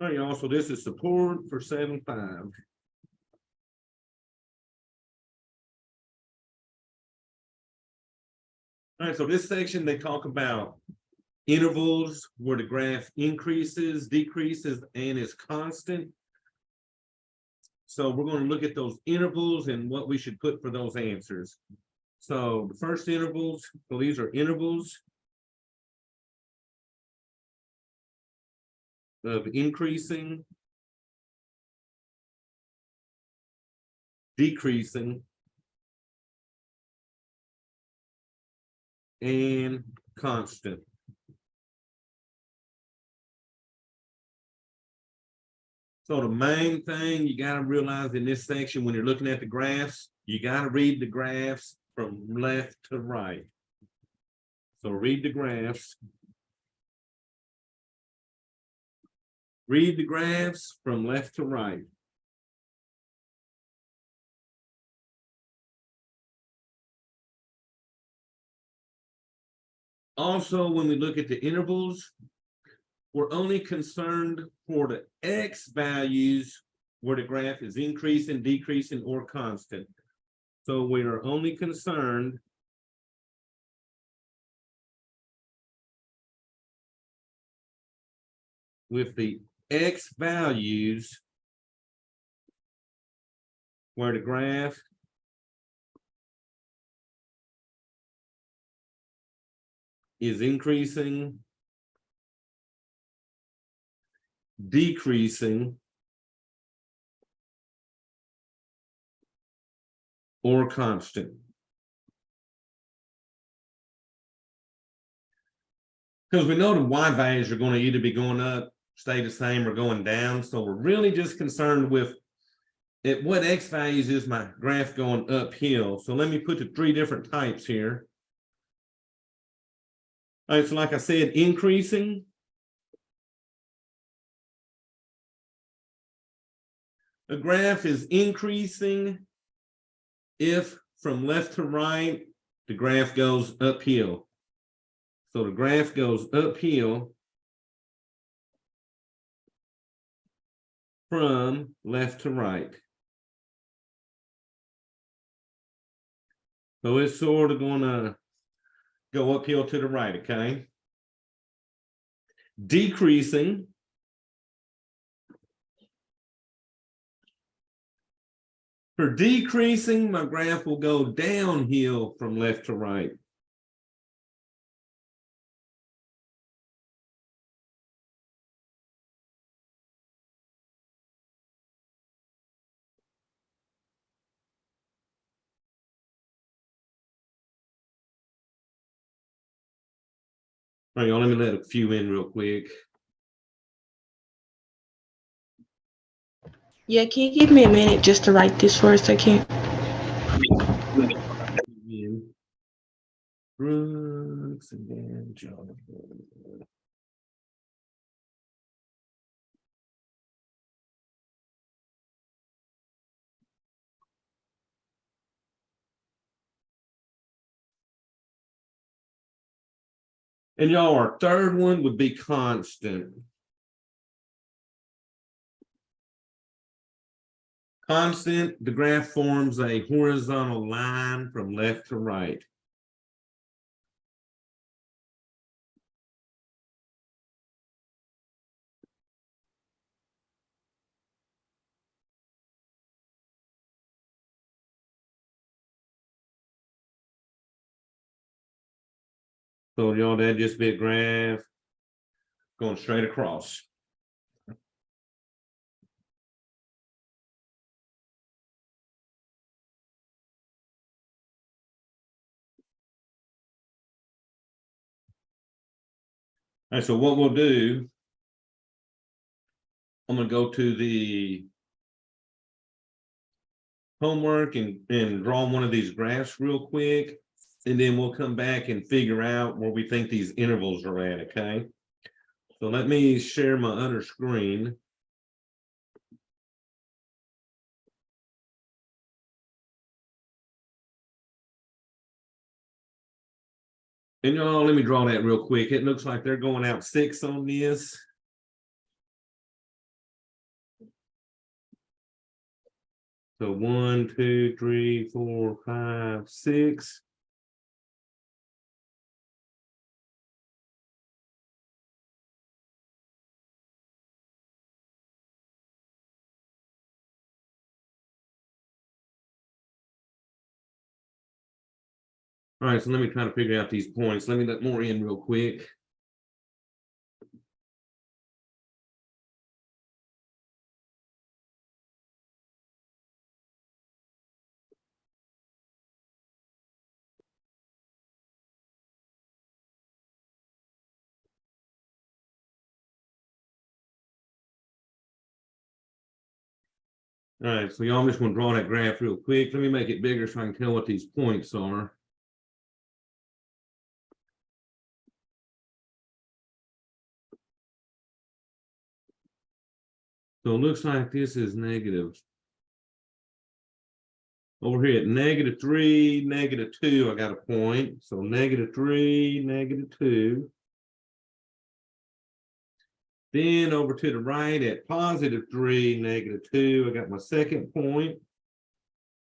All right, y'all, so this is support for 7.5. All right, so this section, they talk about intervals where the graph increases, decreases, and is constant. So we're going to look at those intervals and what we should put for those answers. So the first intervals, so these are intervals of increasing, decreasing, and constant. So the main thing you got to realize in this section when you're looking at the graphs, you got to read the graphs from left to right. So read the graphs. Read the graphs from left to right. Also, when we look at the intervals, we're only concerned for the x values where the graph is increasing, decreasing, or constant. So we are only concerned with the x values where the graph is increasing, decreasing, or constant. Because we know the y values are going to either be going up, stay the same, or going down. So we're really just concerned with at what x values is my graph going uphill. So let me put the three different types here. All right, so like I said, increasing. The graph is increasing if from left to right, the graph goes uphill. So the graph goes uphill from left to right. So it's sort of going to go uphill to the right, okay? Decreasing. For decreasing, my graph will go downhill from left to right. All right, y'all, let me let a few in real quick. Yeah, can you give me a minute just to write this for a second? Brooks and then Jonathan. And y'all, our third one would be constant. Constant, the graph forms a horizontal line from left to right. So y'all, that just be a graph going straight across. All right, so what we'll do, I'm going to go to the homework and draw one of these graphs real quick, and then we'll come back and figure out where we think these intervals are at, okay? So let me share my other screen. And y'all, let me draw that real quick. It looks like they're going out 6 on this. So 1, 2, 3, 4, 5, 6. All right, so let me try to figure out these points. Let me let more in real quick. All right, so y'all just want to draw that graph real quick. Let me make it bigger so I can tell what these points are. So it looks like this is negative. Over here at -3, -2, I got a point. So -3, -2. Then over to the right at +3, -2, I got my second point.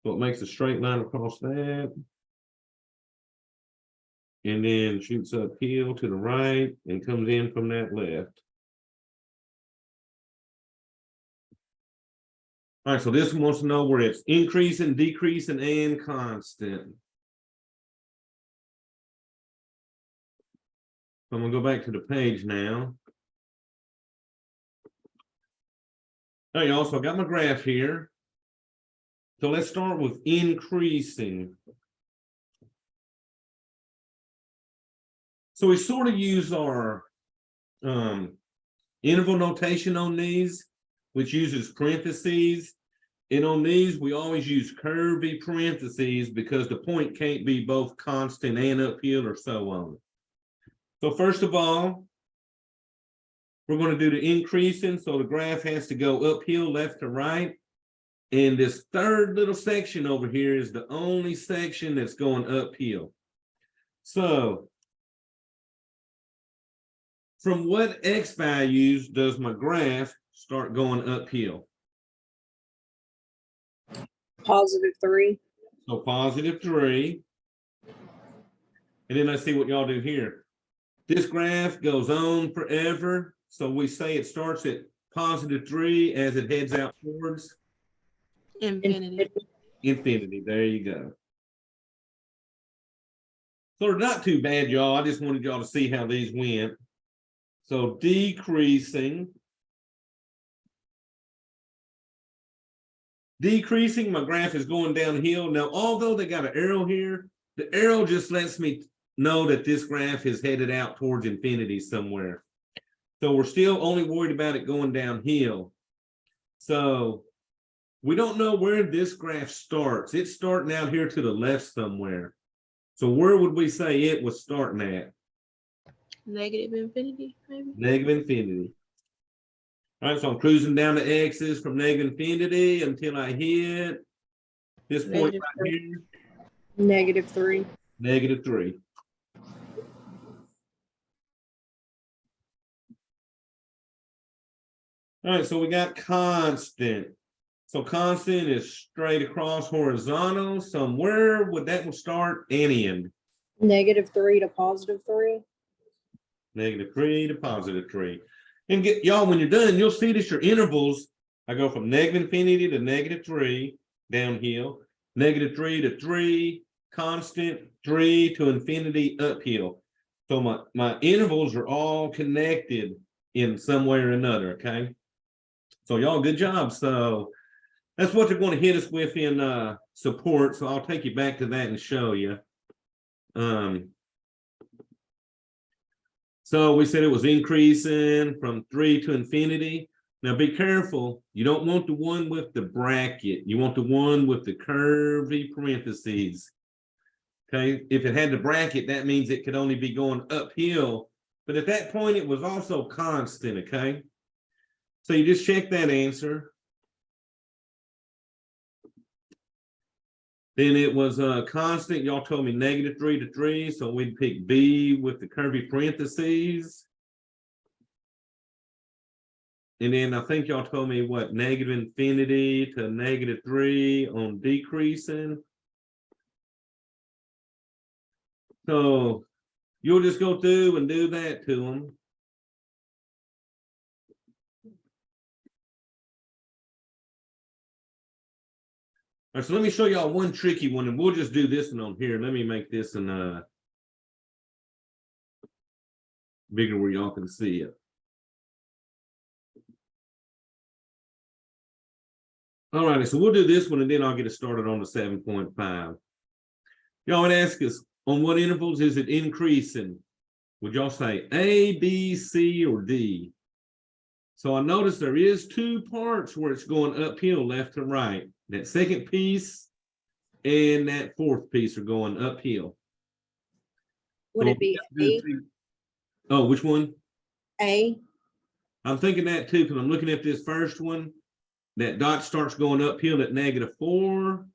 So it makes a straight line across that. And then shoots uphill to the right and comes in from that left. All right, so this one wants to know where it's increasing, decreasing, and constant. So I'm gonna go back to the page now. All right, y'all, so I got my graph here. So let's start with increasing. So we sort of use our interval notation on these, which uses parentheses. And on these, we always use curvy parentheses because the point can't be both constant and uphill or so on. So first of all, we're going to do the increasing. So the graph has to go uphill, left to right. And this third little section over here is the only section that's going uphill. So from what x values does my graph start going uphill? +3. So +3. And then let's see what y'all do here. This graph goes on forever. So we say it starts at +3 as it heads out towards Infinity. infinity. There you go. So they're not too bad, y'all. I just wanted y'all to see how these went. So decreasing. Decreasing, my graph is going downhill. Now, although they got an arrow here, the arrow just lets me know that this graph is headed out towards infinity somewhere. So we're still only worried about it going downhill. So we don't know where this graph starts. It's starting out here to the left somewhere. So where would we say it was starting at? Negative infinity, maybe? Negative infinity. All right, so I'm cruising down the x's from negative infinity until I hit this point right here. -3. -3. All right, so we got constant. So constant is straight across horizontal. So where would that one start and end? -3 to +3. -3 to +3. And get y'all, when you're done, you'll see that your intervals, I go from negative infinity to -3 downhill, -3 to 3, constant 3 to infinity uphill. So my intervals are all connected in some way or another, okay? So y'all, good job. So that's what they're going to hit us with in support. So I'll take you back to that and show you. So we said it was increasing from 3 to infinity. Now be careful. You don't want the one with the bracket. You want the one with the curvy parentheses. Okay, if it had the bracket, that means it could only be going uphill. But at that point, it was also constant, okay? So you just check that answer. Then it was constant. Y'all told me -3 to 3. So we'd pick B with the curvy parentheses. And then I think y'all told me what, negative infinity to -3 on decreasing. So you'll just go through and do that to them. All right, so let me show y'all one tricky one, and we'll just do this one on here. Let me make this an bigger where y'all can see it. All right, so we'll do this one and then I'll get it started on the 7.5. Y'all would ask us, on what intervals is it increasing? Would y'all say A, B, C, or D? So I notice there is two parts where it's going uphill, left to right. That second piece and that fourth piece are going uphill. Would So it be A? Oh, which one? A? I'm thinking that too, because I'm looking at this first one. That dot starts going uphill at -4.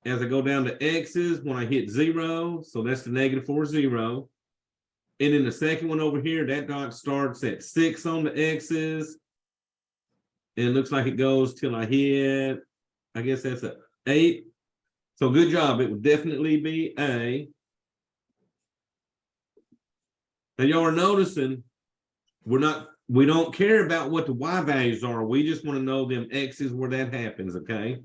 As I go down to X's when I hit 0. So that's the -4, 0. And then the second one over here, that dot starts at 6 on the X's. And it looks like it goes till I hit, I guess that's a 8. So good job. It would definitely be A. And y'all are noticing we don't care about what the Y values are. We just want to know them X's where that happens, okay?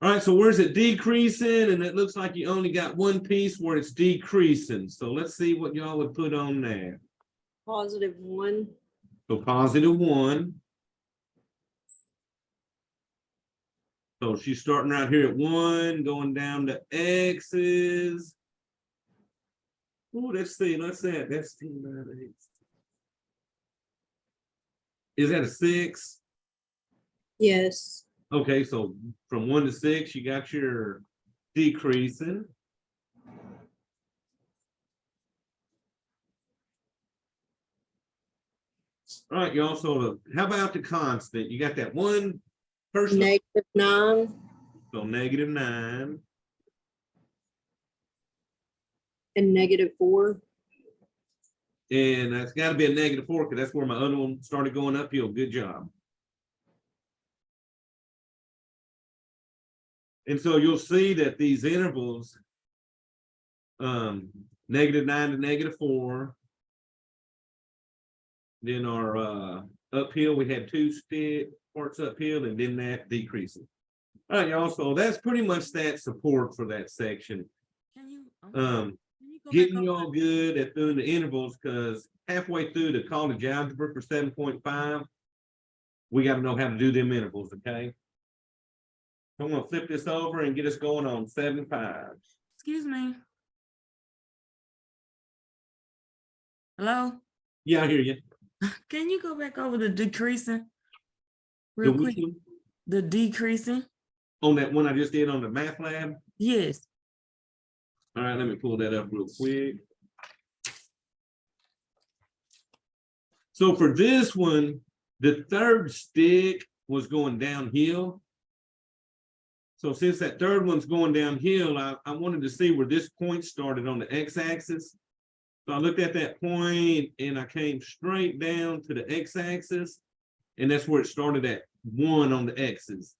All right, so where's it decreasing? And it looks like you only got one piece where it's decreasing. So let's see what y'all would put on there. +1. So +1. So she's starting right here at 1, going down to X's. Oh, let's see. That's 10, 9, 8. Is that a 6? Yes. Okay, so from 1 to 6, you got your decreasing. All right, y'all. So how about the constant? You got that one first. -9. So -9. And -4. And that's got to be a -4 because that's where my other one started going uphill. Good job. And so you'll see that these intervals, -9 to -4. Then our uphill, we had 2 parts uphill, and then that decreasing. All right, y'all. So that's pretty much that support for that section. Can you go Getting back y'all good at doing the intervals, because halfway through the college algebra for 7.5, we got to know how to do them intervals, okay? So I'm gonna flip this over and get us going on 7.5. Excuse me. Hello? Yeah, I hear you. Can you go back over the decreasing? The Real which quick. one? The decreasing? On that one I just did on the math lab. Yes. All right, let me pull that up real quick. So for this one, the third stick was going downhill. So since that third one's going downhill, I wanted to see where this point started on the x-axis. So I looked at that point and I came straight down to the x-axis, and that's where it started at 1 on the x's.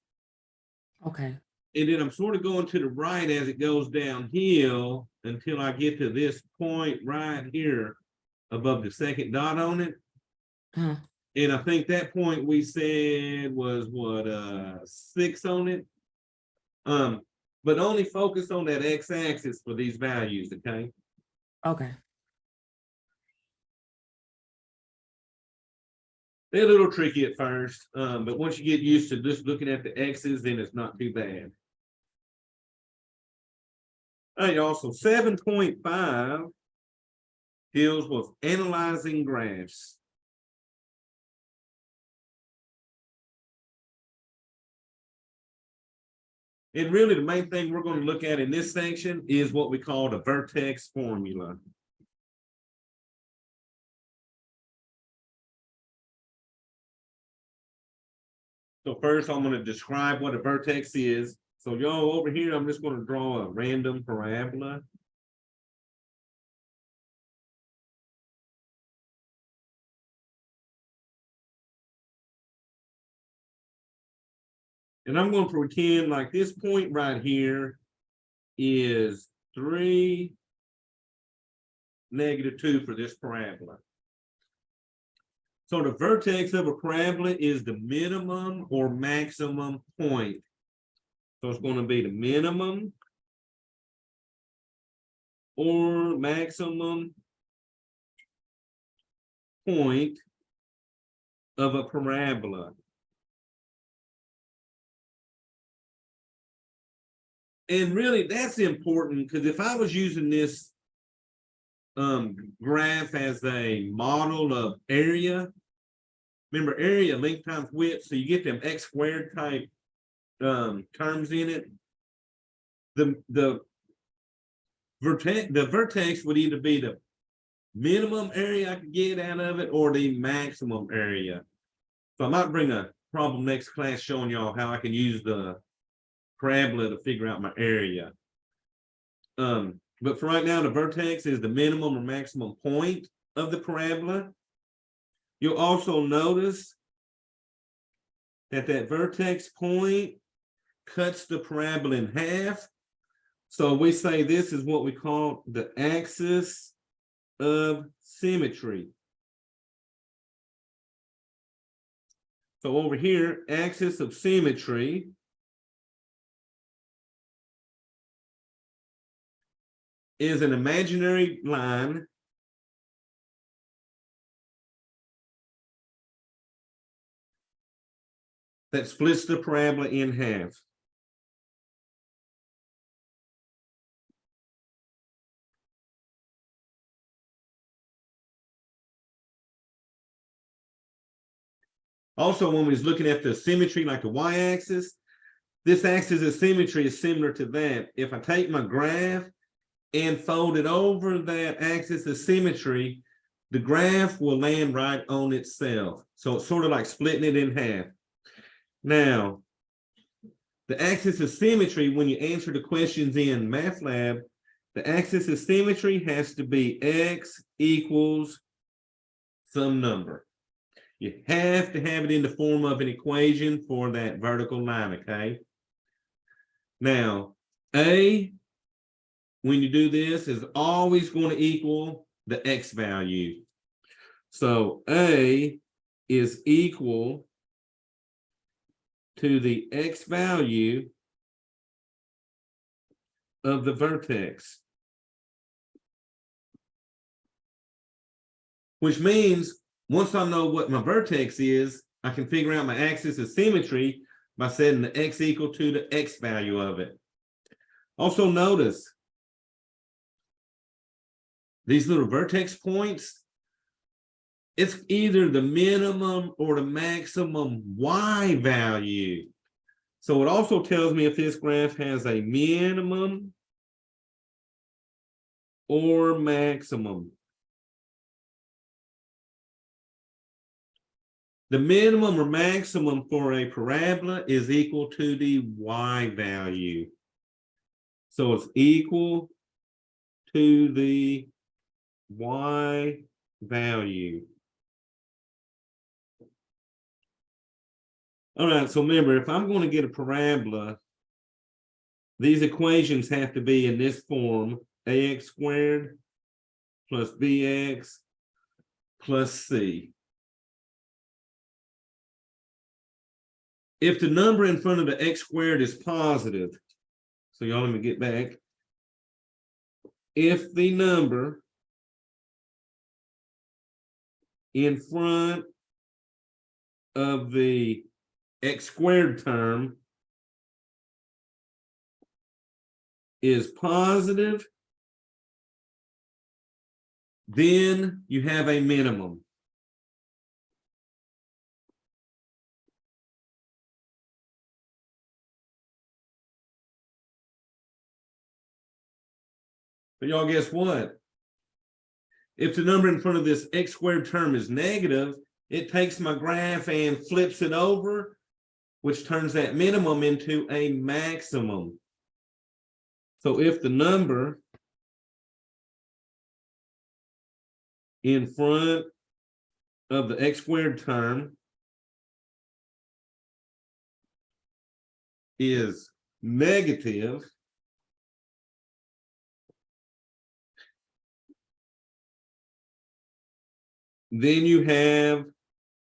Okay. And then I'm sort of going to the right as it goes downhill until I get to this point right here above the second dot on it. Huh. And I think that point we said was what, 6 on it. But only focus on that x-axis for these values, okay? Okay. They're a little tricky at first, but once you get used to just looking at the x's, then it's not too bad. All right, y'all. So 7.5 deals with analyzing graphs. And really, the main thing we're going to look at in this section is what we call the vertex formula. So first, I'm going to describe what a vertex is. So y'all over here, I'm just going to draw a random parabola. And I'm going to pretend like this point right here is 3, -2 for this parabola. So the vertex of a parabola is the minimum or maximum point. So it's going to be the minimum or maximum point of a parabola. And really, that's important because if I was using this graph as a model of area, remember area, length times width, so you get them x squared type terms in it. The vertex would either be the minimum area I could get out of it or the maximum area. So I might bring a problem next class showing y'all how I can use the parabola to figure out my area. But for right now, the vertex is the minimum or maximum point of the parabola. You'll also notice that that vertex point cuts the parabola in half. So we say this is what we call the axis of symmetry. So over here, axis of symmetry is an imaginary line that splits the parabola in half. Also, when we was looking at the symmetry, like the y-axis, this axis of symmetry is similar to that. If I take my graph and fold it over that axis of symmetry, the graph will land right on itself. So it's sort of like splitting it in half. Now, the axis of symmetry, when you answer the questions in MATLAB, the axis of symmetry has to be x equals some number. You have to have it in the form of an equation for that vertical line, okay? Now, A, when you do this, is always going to equal the x value. So A is equal to the x value of the vertex. Which means once I know what my vertex is, I can figure out my axis of symmetry by setting the x equal to the x value of it. Also notice these little vertex points, it's either the minimum or the maximum y value. So it also tells me if this graph has a minimum or maximum. The minimum or maximum for a parabola is equal to the y value. So it's equal to the y value. All right, so remember, if I'm going to get a parabola, these equations have to be in this form: ax squared plus bx plus c. If the number in front of the x squared is positive, so y'all let me get back. If the number in front of the x squared term is positive, then you have a minimum. But y'all guess what? If the number in front of this x squared term is negative, it takes my graph and flips it over, which turns that minimum into a maximum. So if the number in front of the x squared term is negative, then you have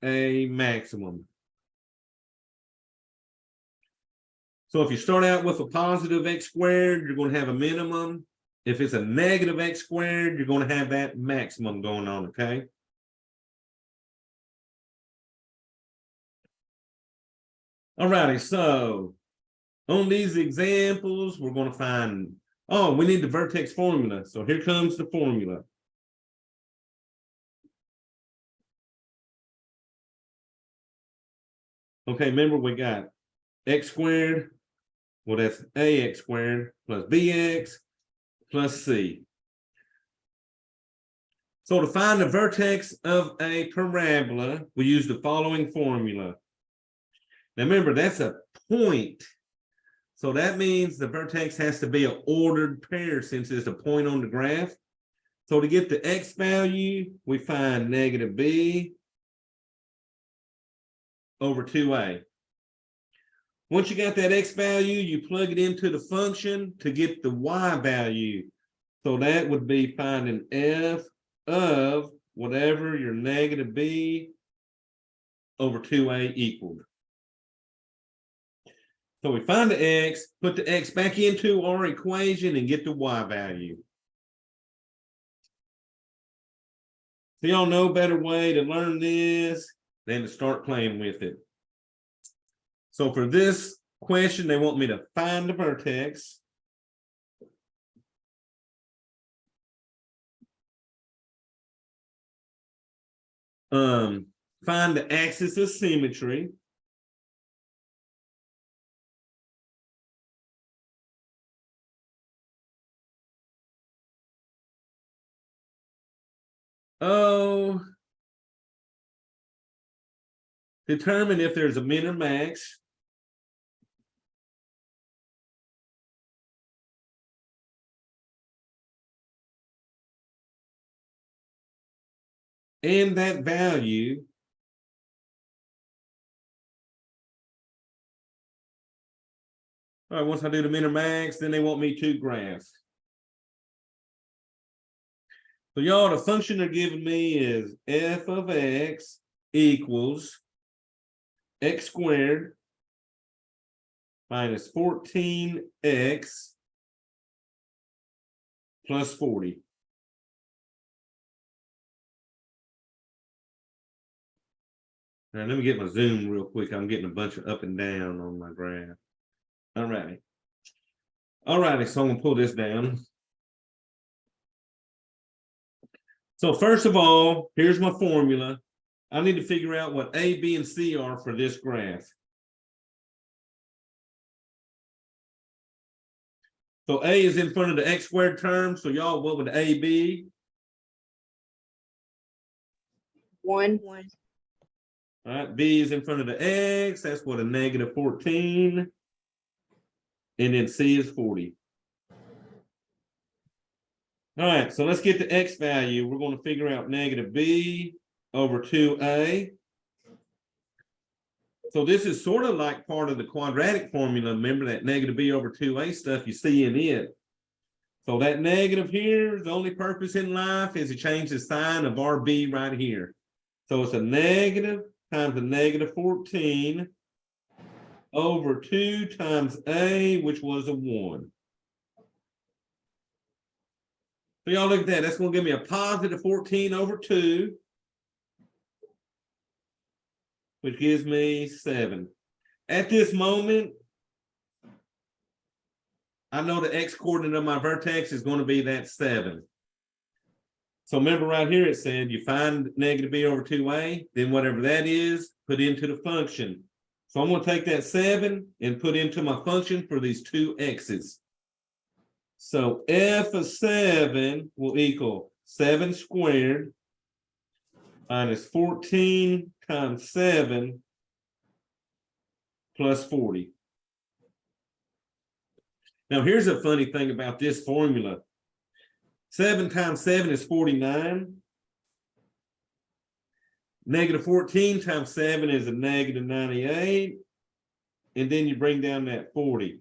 a maximum. So if you start out with a positive x squared, you're going to have a minimum. If it's a negative x squared, you're going to have that maximum going on, okay? All righty, so on these examples, we're going to find, oh, we need the vertex formula. So here comes the formula. Okay, remember we got x squared, well, that's ax squared plus bx plus c. So to find the vertex of a parabola, we use the following formula. Now remember, that's a point. So that means the vertex has to be an ordered pair since it's a point on the graph. So to get the x value, we find negative b over 2a. Once you got that x value, you plug it into the function to get the y value. So that would be finding f of whatever your negative b over 2a equaled. So we find the x, put the x back into our equation and get the y value. So y'all know a better way to learn this than to start playing with it. So for this question, they want me to find the vertex. Find the axis of symmetry. Oh, determine if there's a min or max. And that value all right, once I do the min or max, then they want me to graph. So y'all, the function they're giving me is f of x equals x squared minus 14x plus 40. All right, let me get my zoom real quick. I'm getting a bunch of up and down on my graph. All righty. All righty, so I'm gonna pull this down. So first of all, here's my formula. I need to figure out what A, B, and C are for this graph. So A is in front of the x squared term. So y'all, what would A be? 1. One. All right, B is in front of the x. That's what, a negative 14. And then C is 40. All right, so let's get the x value. We're going to figure out negative b over 2a. So this is sort of like part of the quadratic formula. Remember that negative b over 2a stuff you see in it. So that negative here, the only purpose in life is to change the sign of our b right here. So it's a negative times a negative 14 over 2 times a, which was a 1. So y'all look at that. That's going to give me a positive 14 over 2, which gives me 7. At this moment, I know the x coordinate of my vertex is going to be that 7. So remember right here, it said you find negative b over 2a, then whatever that is, put into the function. So I'm going to take that 7 and put into my function for these two x's. So f of 7 will equal 7 squared minus 14 times 7 plus 40. Now here's a funny thing about this formula. 7 times 7 is 49. Negative 14 times 7 is a negative 98. and then you bring down that 40.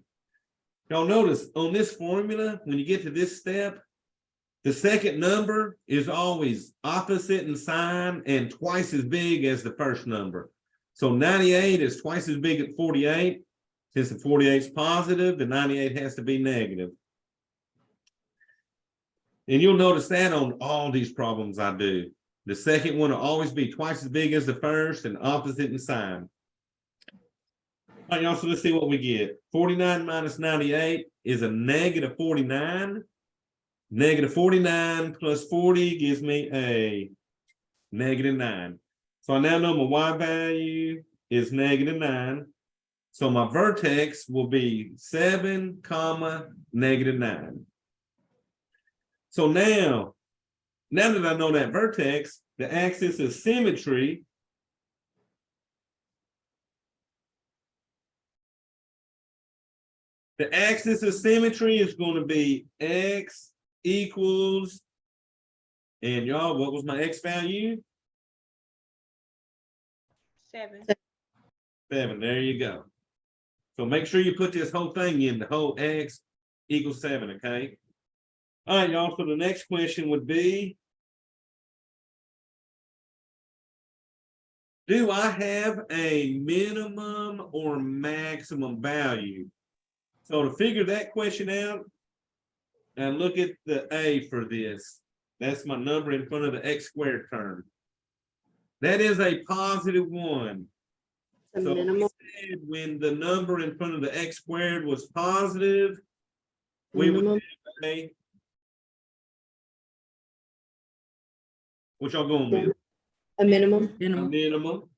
Y'all notice on this formula, when you get to this step, the second number is always opposite in sign and twice as big as the first number. So 98 is twice as big as 48. Since the 48 is positive, the 98 has to be negative. And you'll notice that on all these problems I do. The second one will always be twice as big as the first and opposite in sign. All right, y'all, so let's see what we get. 49 minus 98 is a negative 49. Negative 49 plus 40 gives me a negative 9. So I now know my y value is negative 9. So my vertex will be 7, negative 9. So now that I know that vertex, the axis of symmetry is going to be x equals, and y'all, what was my x value? 7. 7. There you go. So make sure you put this whole thing in, the whole x equals 7, okay? All right, y'all, so the next question would be, do I have a minimum or maximum value? So to figure that question out, and look at the A for this. That's my number in front of the x squared term. That is a positive 1. The So minimum. when the number in front of the x squared was positive, we would Minimum. say, what y'all going with? A minimum. A minimum.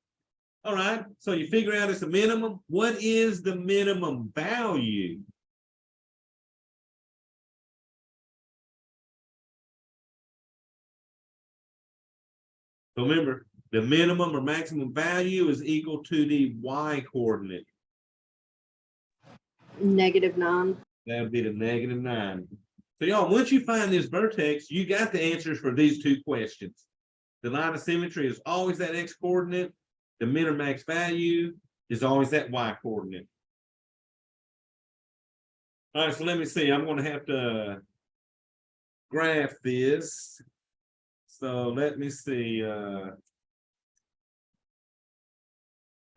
All right, so you figure out it's a minimum. What is the minimum value? So remember, the minimum or maximum value is equal to the y coordinate. Negative 9. That would be the negative 9. So y'all, once you find this vertex, you got the answers for these two questions. The line of symmetry is always that x coordinate. The min or max value is always that y coordinate. All right, so let me see. I'm going to have to graph this. So let me see. Let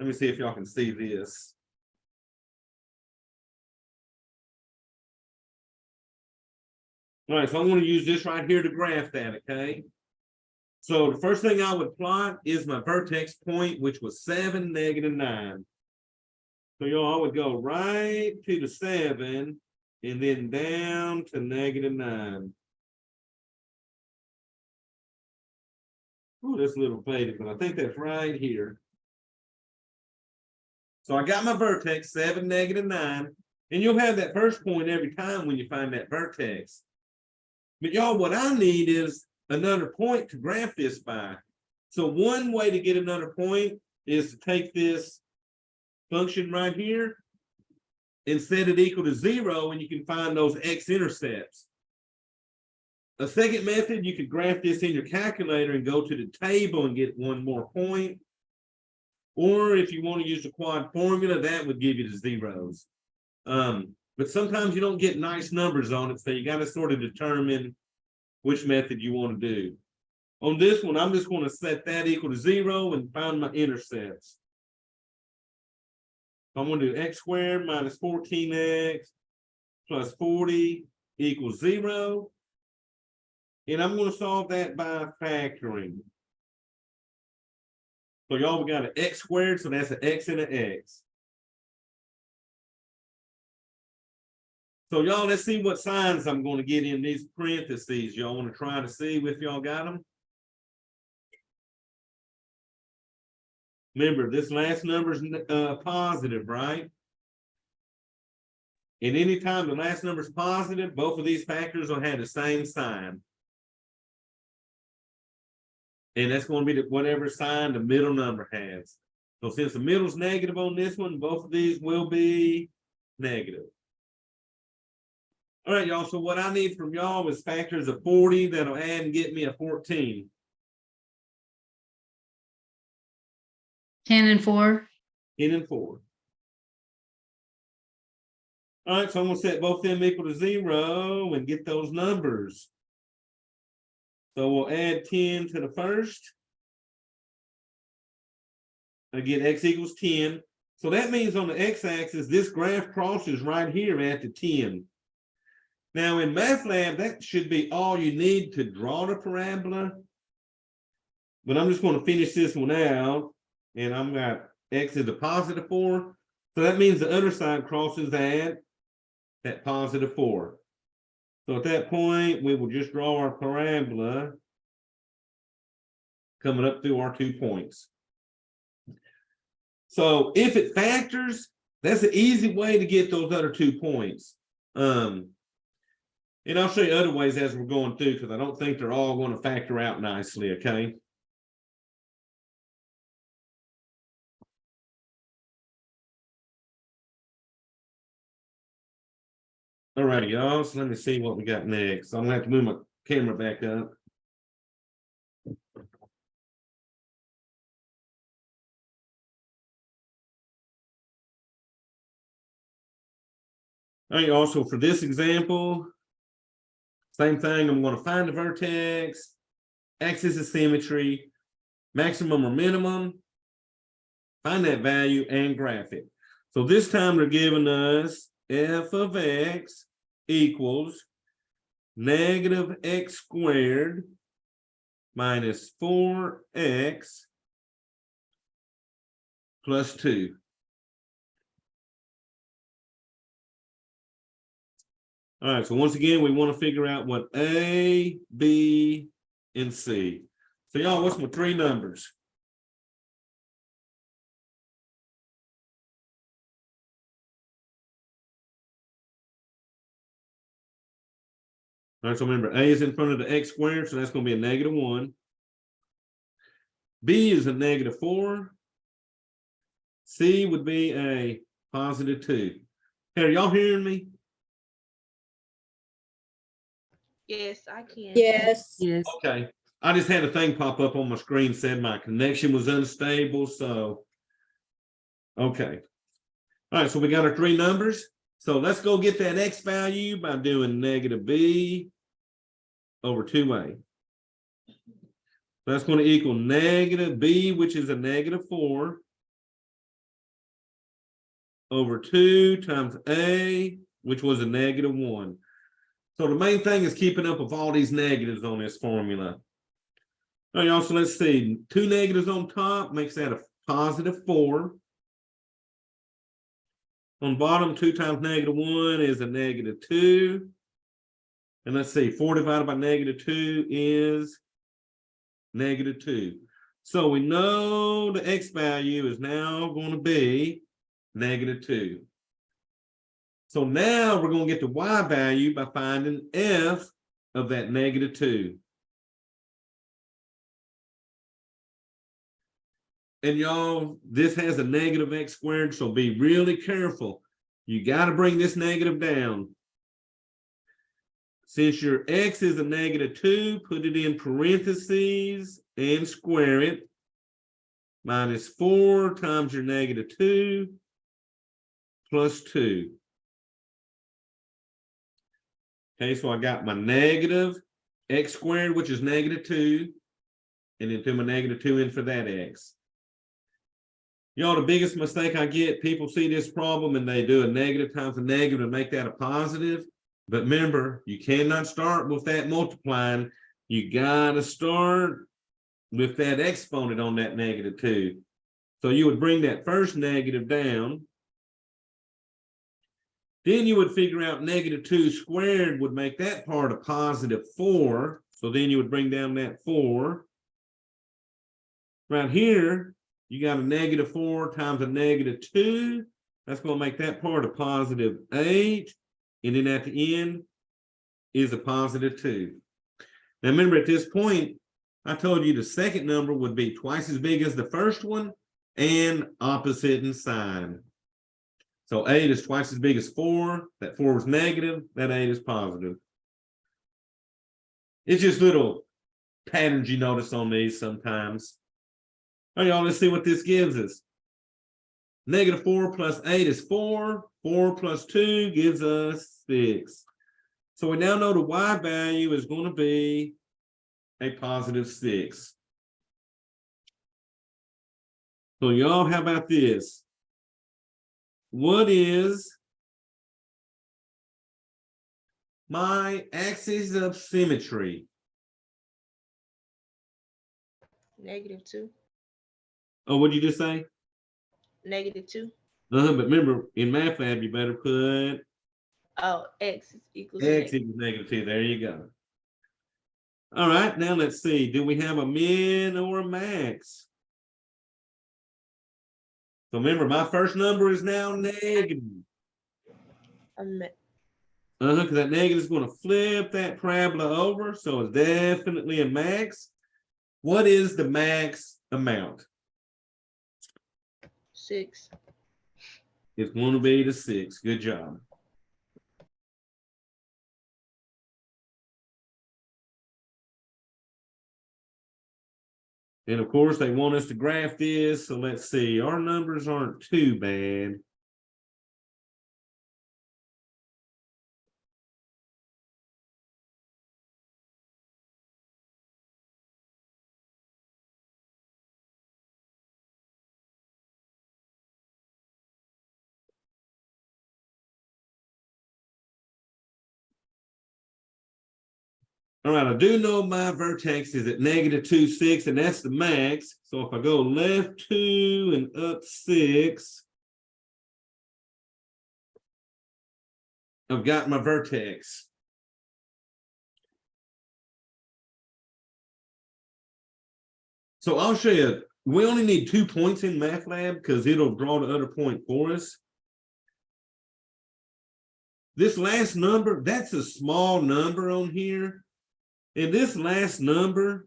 me see if y'all can see this. All right, so I'm going to use this right here to graph that, okay? So the first thing I would plot is my vertex point, which was 7, negative 9. So y'all, I would go right to the 7 and then down to negative 9. Oh, that's a little faded, but I think that's right here. So I got my vertex, 7, negative 9. And you'll have that first point every time when you find that vertex. But y'all, what I need is another point to graph this by. So one way to get another point is to take this function right here and set it equal to 0, and you can find those x-intercepts. A second method, you could graph this in your calculator and go to the table and get one more point. Or if you want to use the quad formula, that would give you the zeros. But sometimes you don't get nice numbers on it, so you got to sort of determine which method you want to do. On this one, I'm just going to set that equal to 0 and find my intercepts. I'm going to do x squared minus 14x plus 40 equals 0. And I'm going to solve that by factoring. So y'all, we got an x squared, so that's an x and an x. So y'all, let's see what signs I'm going to get in these parentheses. Y'all want to try to see if y'all got them? Remember, this last number is positive, right? And anytime the last number is positive, both of these factors will have the same sign. And that's going to be whatever sign the middle number has. So since the middle's negative on this one, both of these will be negative. All right, y'all. So what I need from y'all is factors of 40 that'll add and get me a 14. 10 and 4. 10 and 4. All right, so I'm gonna set both them equal to 0 and get those numbers. So we'll add 10 to the first. And get x equals 10. So that means on the x-axis, this graph crosses right here at the 10. Now in MATLAB, that should be all you need to draw the parabola. But I'm just going to finish this one out. And I'm got x is a positive 4. So that means the other side crosses at that positive 4. So at that point, we will just draw our parabola coming up through our 2 points. So if it factors, that's an easy way to get those other 2 points. And I'll show you other ways as we're going through, because I don't think they're all going to factor out nicely, okay? All right, y'all, so let me see what we got next. I'm gonna have to move my camera back up. All right, also for this example, same thing, I'm going to find the vertex, axis of symmetry, maximum or minimum, find that value and graph it. So this time they're giving us f of x equals negative x squared minus 4x plus 2. All right, so once again, we want to figure out what A, B, and C. So y'all, what's my 3 numbers? All right, so remember, A is in front of the x squared, so that's going to be a negative 1. B is a negative 4. C would be a positive 2. Hey, are y'all hearing me? Yes, I can. Yes. Yes. Okay. I just had a thing pop up on my screen, said my connection was unstable, so. Okay. All right, so we got our 3 numbers. So let's go get that x value by doing negative b over 2a. That's going to equal negative b, which is a negative 4, over 2 times a, which was a negative 1. So the main thing is keeping up with all these negatives on this formula. All right, y'all, so let's see. 2 negatives on top makes that a positive 4. On bottom, 2 times negative 1 is a negative 2. And let's see, 4 divided by negative 2 is negative 2. So we know the x value is now going to be negative 2. So now we're going to get the y value by finding f of that negative 2. And y'all, this has a negative x squared, so be really careful. You got to bring this negative down. Since your x is a negative 2, put it in parentheses and square it. Minus 4 times your negative 2 plus 2. Okay, so I got my negative x squared, which is negative 2, and then put my negative 2 in for that x. Y'all, the biggest mistake I get, people see this problem and they do a negative times a negative to make that a positive. But remember, you cannot start with that multiplying. You got to start with that exponent on that negative 2. So you would bring that first negative down. Then you would figure out negative 2 squared would make that part a positive 4. So then you would bring down that 4. Right here, you got a negative 4 times a negative 2. That's going to make that part a positive 8. And then at the end is a positive 2. Now remember, at this point, I told you the second number would be twice as big as the first one and opposite in sign. So 8 is twice as big as 4. That 4 was negative. That 8 is positive. It's just little patterns you notice on these sometimes. All right, y'all, let's see what this gives us. -4 plus 8 is 4. 4 plus 2 gives us 6. So we now know the y value is going to be a positive 6. So y'all, how about this? What is my axis of symmetry? -2. Oh, what did you just say? -2. But remember, in math lab, you better put Oh, x is equals x to equals -2. There you go. All right, now let's see. Do we have a min or a max? So remember, my first number is now negative. Because that negative is going to flip that parabola over, so it's definitely a max. What is the max amount? 6. It's going to be the 6. Good job. And of course, they want us to graph this. So let's see. Our numbers aren't too bad. All right, I do know my vertex is at -2, 6, and that's the max. So if I go left 2 and up 6, I've got my vertex. So I'll show you, we only need 2 points in MATLAB because it'll draw the other point for us. This last number, that's a small number on here. And this last number,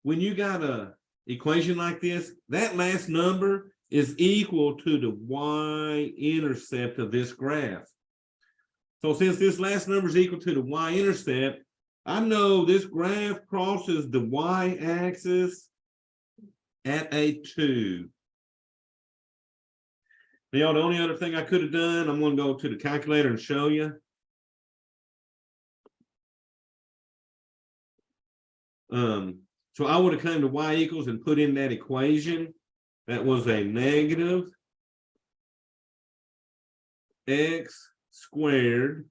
when you got a equation like this, that last number is equal to the y-intercept of this graph. So since this last number is equal to the y-intercept, I know this graph crosses the y-axis at a 2. Now, the only other thing I could have done, I'm going to go to the calculator and show you. So I would have come to y equals and put in that equation. That was a negative x squared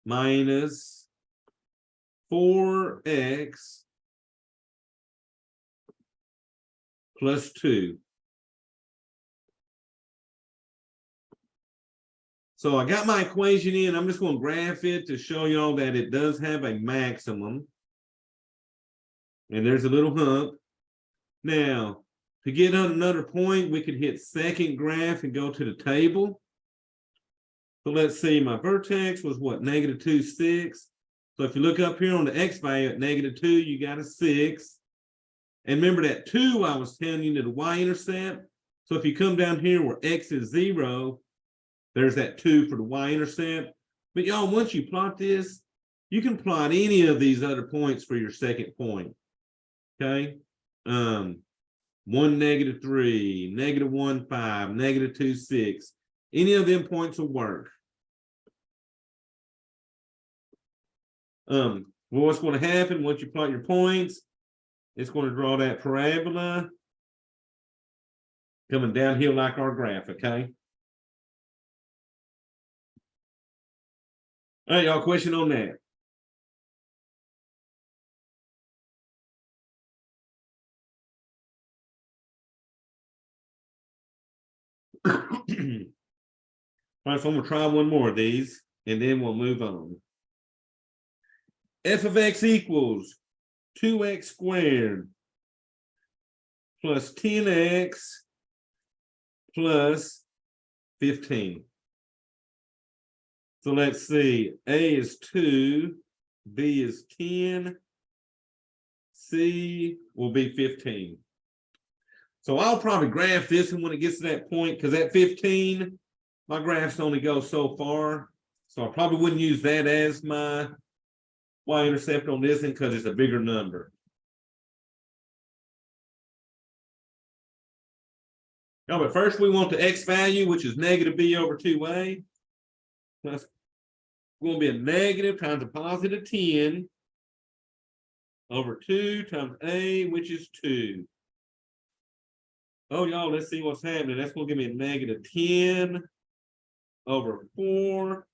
minus 4x plus 2. So I got my equation in. I'm just going to graph it to show y'all that it does have a maximum. And there's a little hump. Now, to get on another point, we could hit second graph and go to the table. So let's see, my vertex was what, -2, 6. So if you look up here on the x value at -2, you got a 6. And remember that 2 I was telling you to the y-intercept. So if you come down here where x is 0, there's that 2 for the y-intercept. But y'all, once you plot this, you can plot any of these other points for your second point. Okay? 1, -3, -1, 5, -2, 6. Any of them points will work. Well, what's going to happen once you plot your points? It's going to draw that parabola coming downhill like our graph, okay? All right, y'all, question on that? All right, so I'm going to try one more of these, and then we'll move on. F of x equals 2x squared plus 10x plus 15. So let's see, A is 2, B is 10, C will be 15. So I'll probably graph this and when it gets to that point, because at 15, my graphs only go so far. So I probably wouldn't use that as my y-intercept on this one because it's a bigger number. No, but first we want the x value, which is negative b over 2a. That's going to be a negative times a positive 10 over 2 times a, which is 2. Oh, y'all, let's see what's happening. That's going to give me a negative 10 over 4.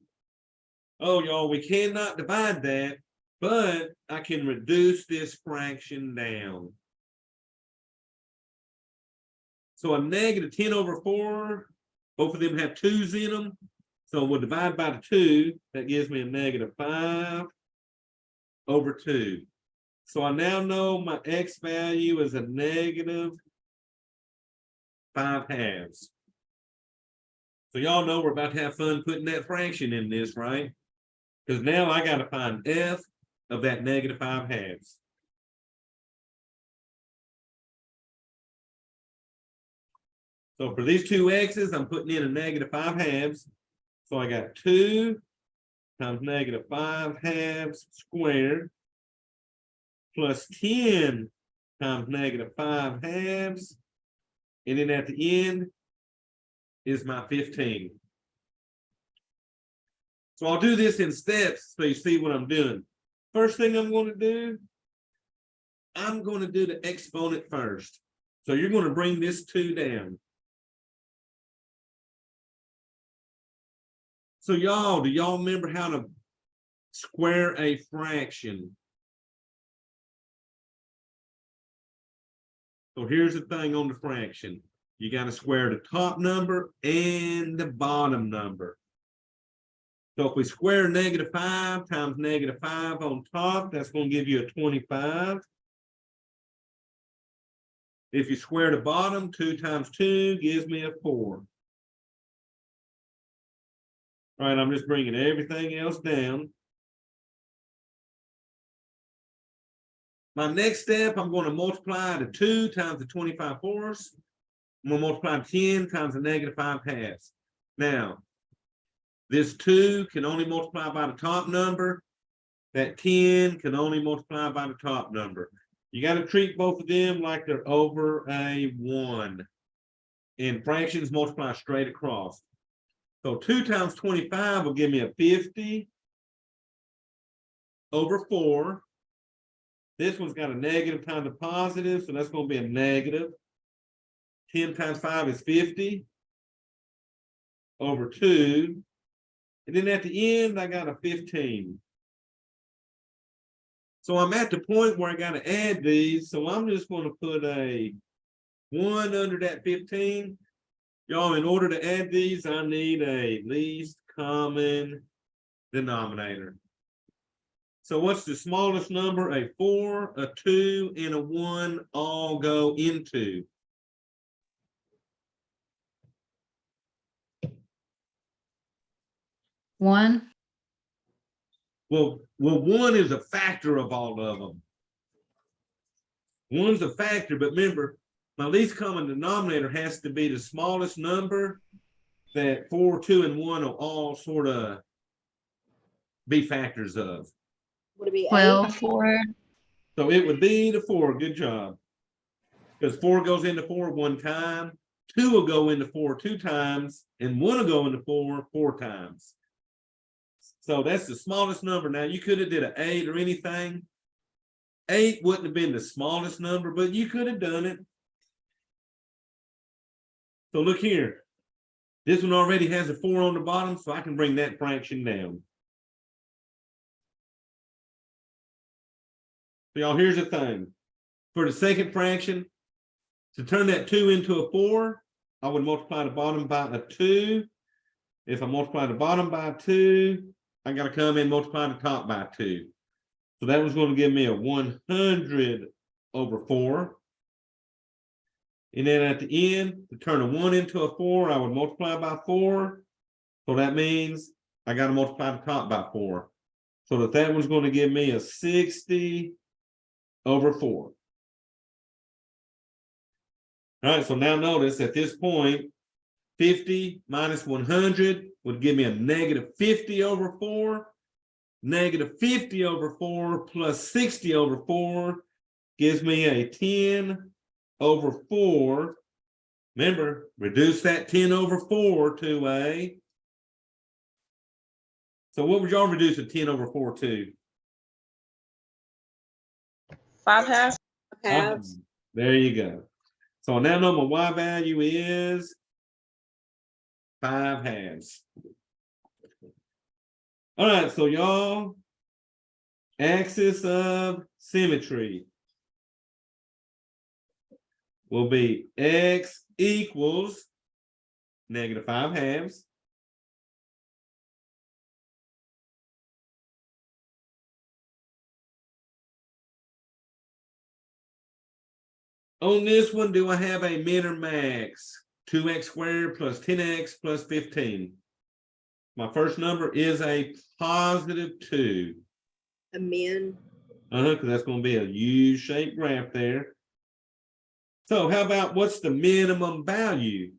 Oh, y'all, we cannot divide that, but I can reduce this fraction down. So a negative 10 over 4, both of them have 2's in them. So we'll divide by the 2. That gives me a negative 5 over 2. So I now know my x value is a negative 5/2. So y'all know we're about to have fun putting that fraction in this, right? Because now I got to find f of that negative 5/2. So for these two x's, I'm putting in a negative 5/2. So I got 2 times negative 5/2 squared plus 10 times negative 5/2. And then at the end is my 15. So I'll do this in steps so you see what I'm doing. First thing I'm going to do, I'm going to do the exponent first. So you're going to bring this 2 down. So y'all, do y'all remember how to square a fraction? So here's the thing on the fraction. You got to square the top number and the bottom number. So if we square negative 5 times negative 5 on top, that's going to give you a 25. If you square the bottom, 2 times 2 gives me a 4. All right, I'm just bringing everything else down. My next step, I'm going to multiply the 2 times the 25/4. I'm going to multiply 10 times the negative 5/2. Now, this 2 can only multiply by the top number. That 10 can only multiply by the top number. You got to treat both of them like they're over a 1. And fractions multiply straight across. So 2 times 25 will give me a 50 over 4. This one's got a negative times a positive, so that's going to be a negative. 10 times 5 is 50 over 2. And then at the end, I got a 15. So I'm at the point where I got to add these. So I'm just going to put a 1 under that 15. Y'all, in order to add these, I need a least common denominator. So what's the smallest number? A 4, a 2, and a 1 all go into. One. Well, 1 is a factor of all of them. 1's a factor, but remember, my least common denominator has to be the smallest number that 4, 2, and 1 will all sort of be factors of. Would it be 12. 4. So it would be the 4. Good job. Because 4 goes into 4 1 time, 2 will go into 4 2 times, and 1 will go into 4 4 times. So that's the smallest number. Now you could have did an 8 or anything. 8 wouldn't have been the smallest number, but you could have done it. So look here. This one already has a 4 on the bottom, so I can bring that fraction down. So y'all, here's the thing. For the second fraction, to turn that 2 into a 4, I would multiply the bottom by a 2. If I multiply the bottom by 2, I got to come and multiply the top by 2. So that was going to give me a 100 over 4. And then at the end, to turn a 1 into a 4, I would multiply by 4. So that means I got to multiply the top by 4. So that was going to give me a 60 over 4. All right, so now notice at this point, 50 minus 100 would give me a negative 50 over 4. Negative 50 over 4 plus 60 over 4 gives me a 10 over 4. Remember, reduce that 10/4 to a. So what would y'all reduce a 10/4 to? 5/2. Halves. There you go. So now I know my y value is 5/2. All right, so y'all, axis of symmetry will be x equals -5/2. On this one, do I have a min or max? 2x squared plus 10x plus 15. My first number is a +2. A min. Because that's going to be a U-shaped graph there. So how about what's the minimum value?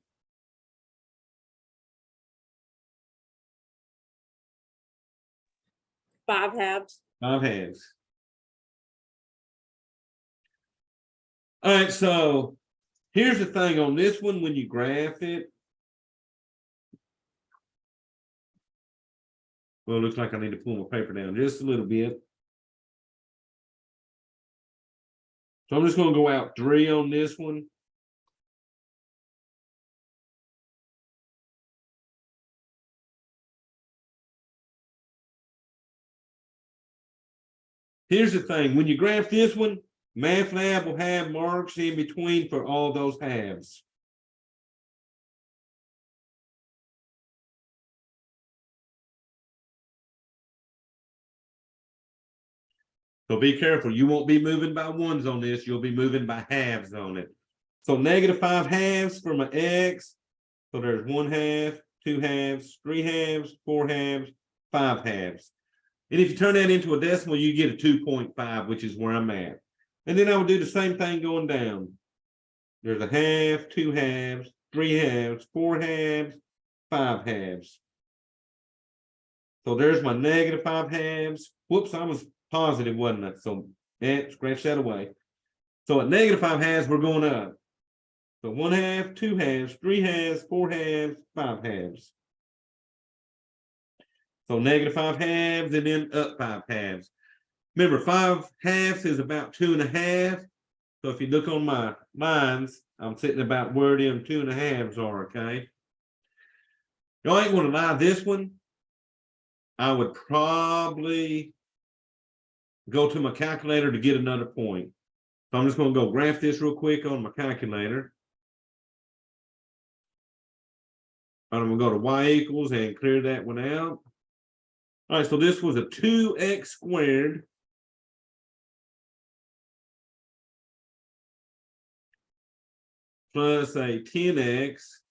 5/2. 5/2. All right, so here's the thing on this one when you graph it. Well, it looks like I need to pull my paper down just a little bit. So I'm just going to go out 3 on this one. Here's the thing, when you graph this one, MATLAB will have marks in between for all those halves. So be careful, you won't be moving by ones on this, you'll be moving by halves on it. So -5/2 for my x, so there's 1/2, 2/2, 3/2, 4/2, 5/2. And if you turn that into a decimal, you get a 2.5, which is where I'm at. And then I would do the same thing going down. There's 1/2, 2/2, 3/2, 4/2, 5/2. So there's my -5/2. Whoops, I was positive, wasn't I? So scratch that away. So at -5/2, we're going up. So 1/2, 2/2, 3/2, 4/2, 5/2. So -5/2 and then up 5/2. Remember, 5/2 is about 2.5. So if you look on my lines, I'm sitting about where them 2.5 are, okay? Y'all ain't gonna lie, this one, I would probably go to my calculator to get another point. So I'm just gonna go graph this real quick on my calculator. I'm gonna go to y equals and clear that one out. All right, so this was a 2x squared plus a 10x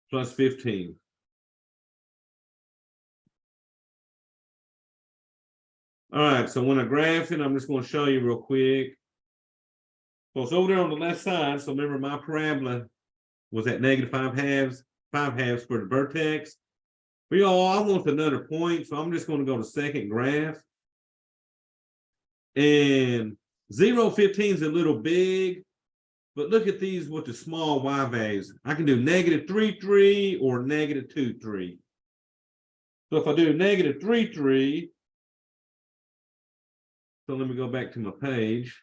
plus 15. All right, so when I graph it, I'm just going to show you real quick. So it's over there on the left side. So remember, my parabola was at -5/2, 5/2 for the vertex. But y'all, I want another point, so I'm just going to go to second graph. And 0.15 is a little big, but look at these with the small y values. I can do -3,3 or -2,3. So if I do -3,3, so let me go back to my page.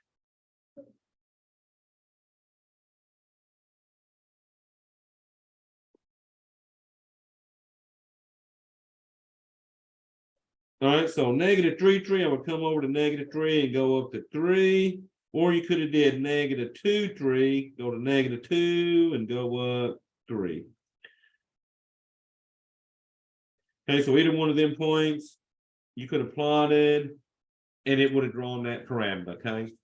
All right, so -3,3, I would come over to -3 and go up to 3. Or you could have did -2,3, go to -2 and go up 3. Okay, so either one of them points you could have plotted and it would have drawn that parabola, okay?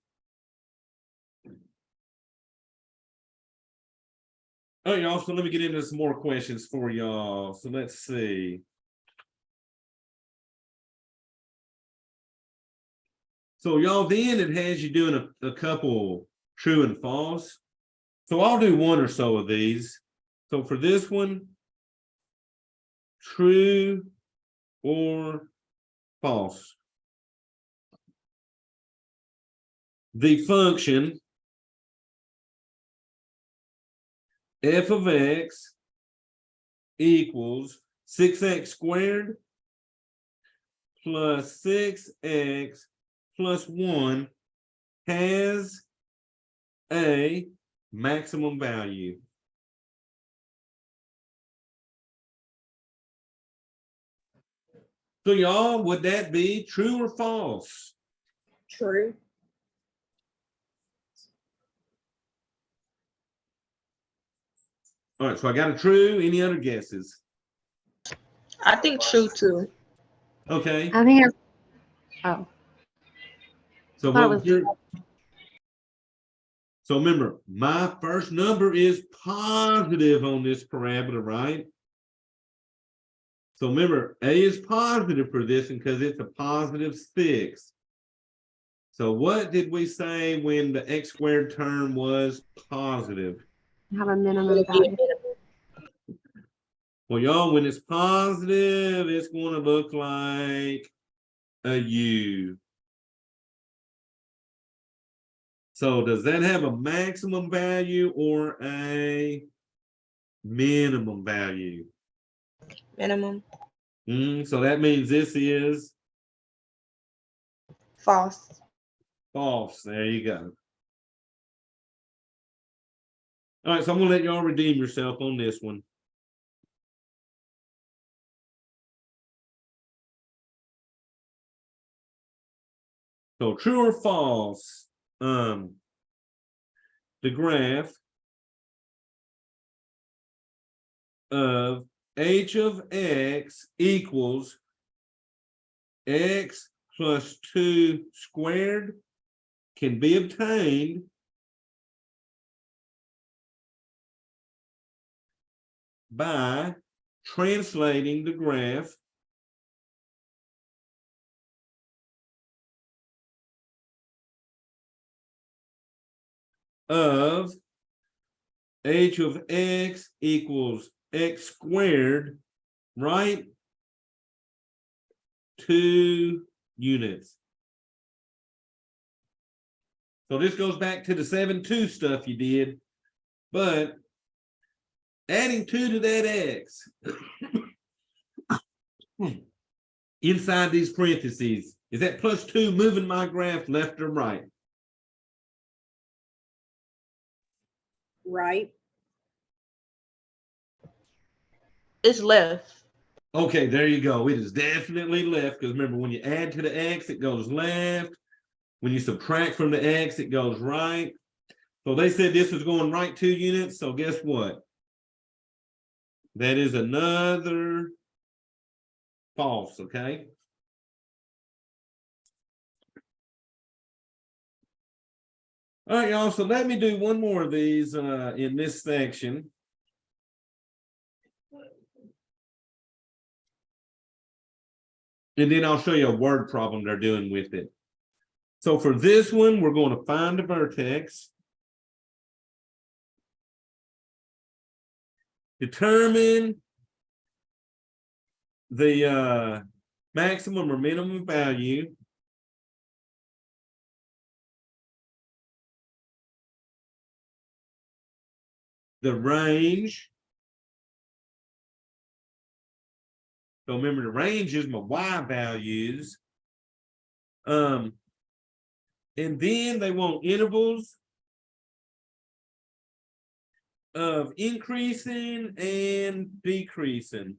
All right, y'all, so let me get into some more questions for y'all. So let's see. So y'all, then it has you doing a couple true and false. So I'll do one or so of these. So for this one, true or false. the function f of x equals 6x squared plus 6x plus 1 has a maximum value. So y'all, would that be true or false? True. All right, so I got a true. Any other guesses? I think true too. Okay, I think oh, so thought it what was was- your? So remember, my first number is positive on this parabola, right? So remember, A is positive for this one because it's a positive 6. So what did we say when the x squared term was positive? have a minimum value. Well, y'all, when it's positive, it's going to look like a U. So does that have a maximum value or a minimum value? Minimum. So that means this is False. false. There you go. All right, so I'm gonna let y'all redeem yourself on this one. So true or false? The graph of h of x equals x plus 2 squared can be obtained by translating the graph of h of x equals x squared, right? 2 units. So this goes back to the 7-2 stuff you did, but adding 2 to that x inside these parentheses, is that plus 2 moving my graph left or right? Right. It's left. Okay, there you go. It is definitely left because remember, when you add to the x, it goes left. When you subtract from the x, it goes right. So they said this was going right 2 units. So guess what? That is another false, okay? All right, y'all. So let me do one more of these in this section. And then I'll show you a word problem they're doing with it. So for this one, we're going to find a vertex. Determine the maximum or minimum value the range. So remember, the range is my y values. And then they want intervals of increasing and decreasing.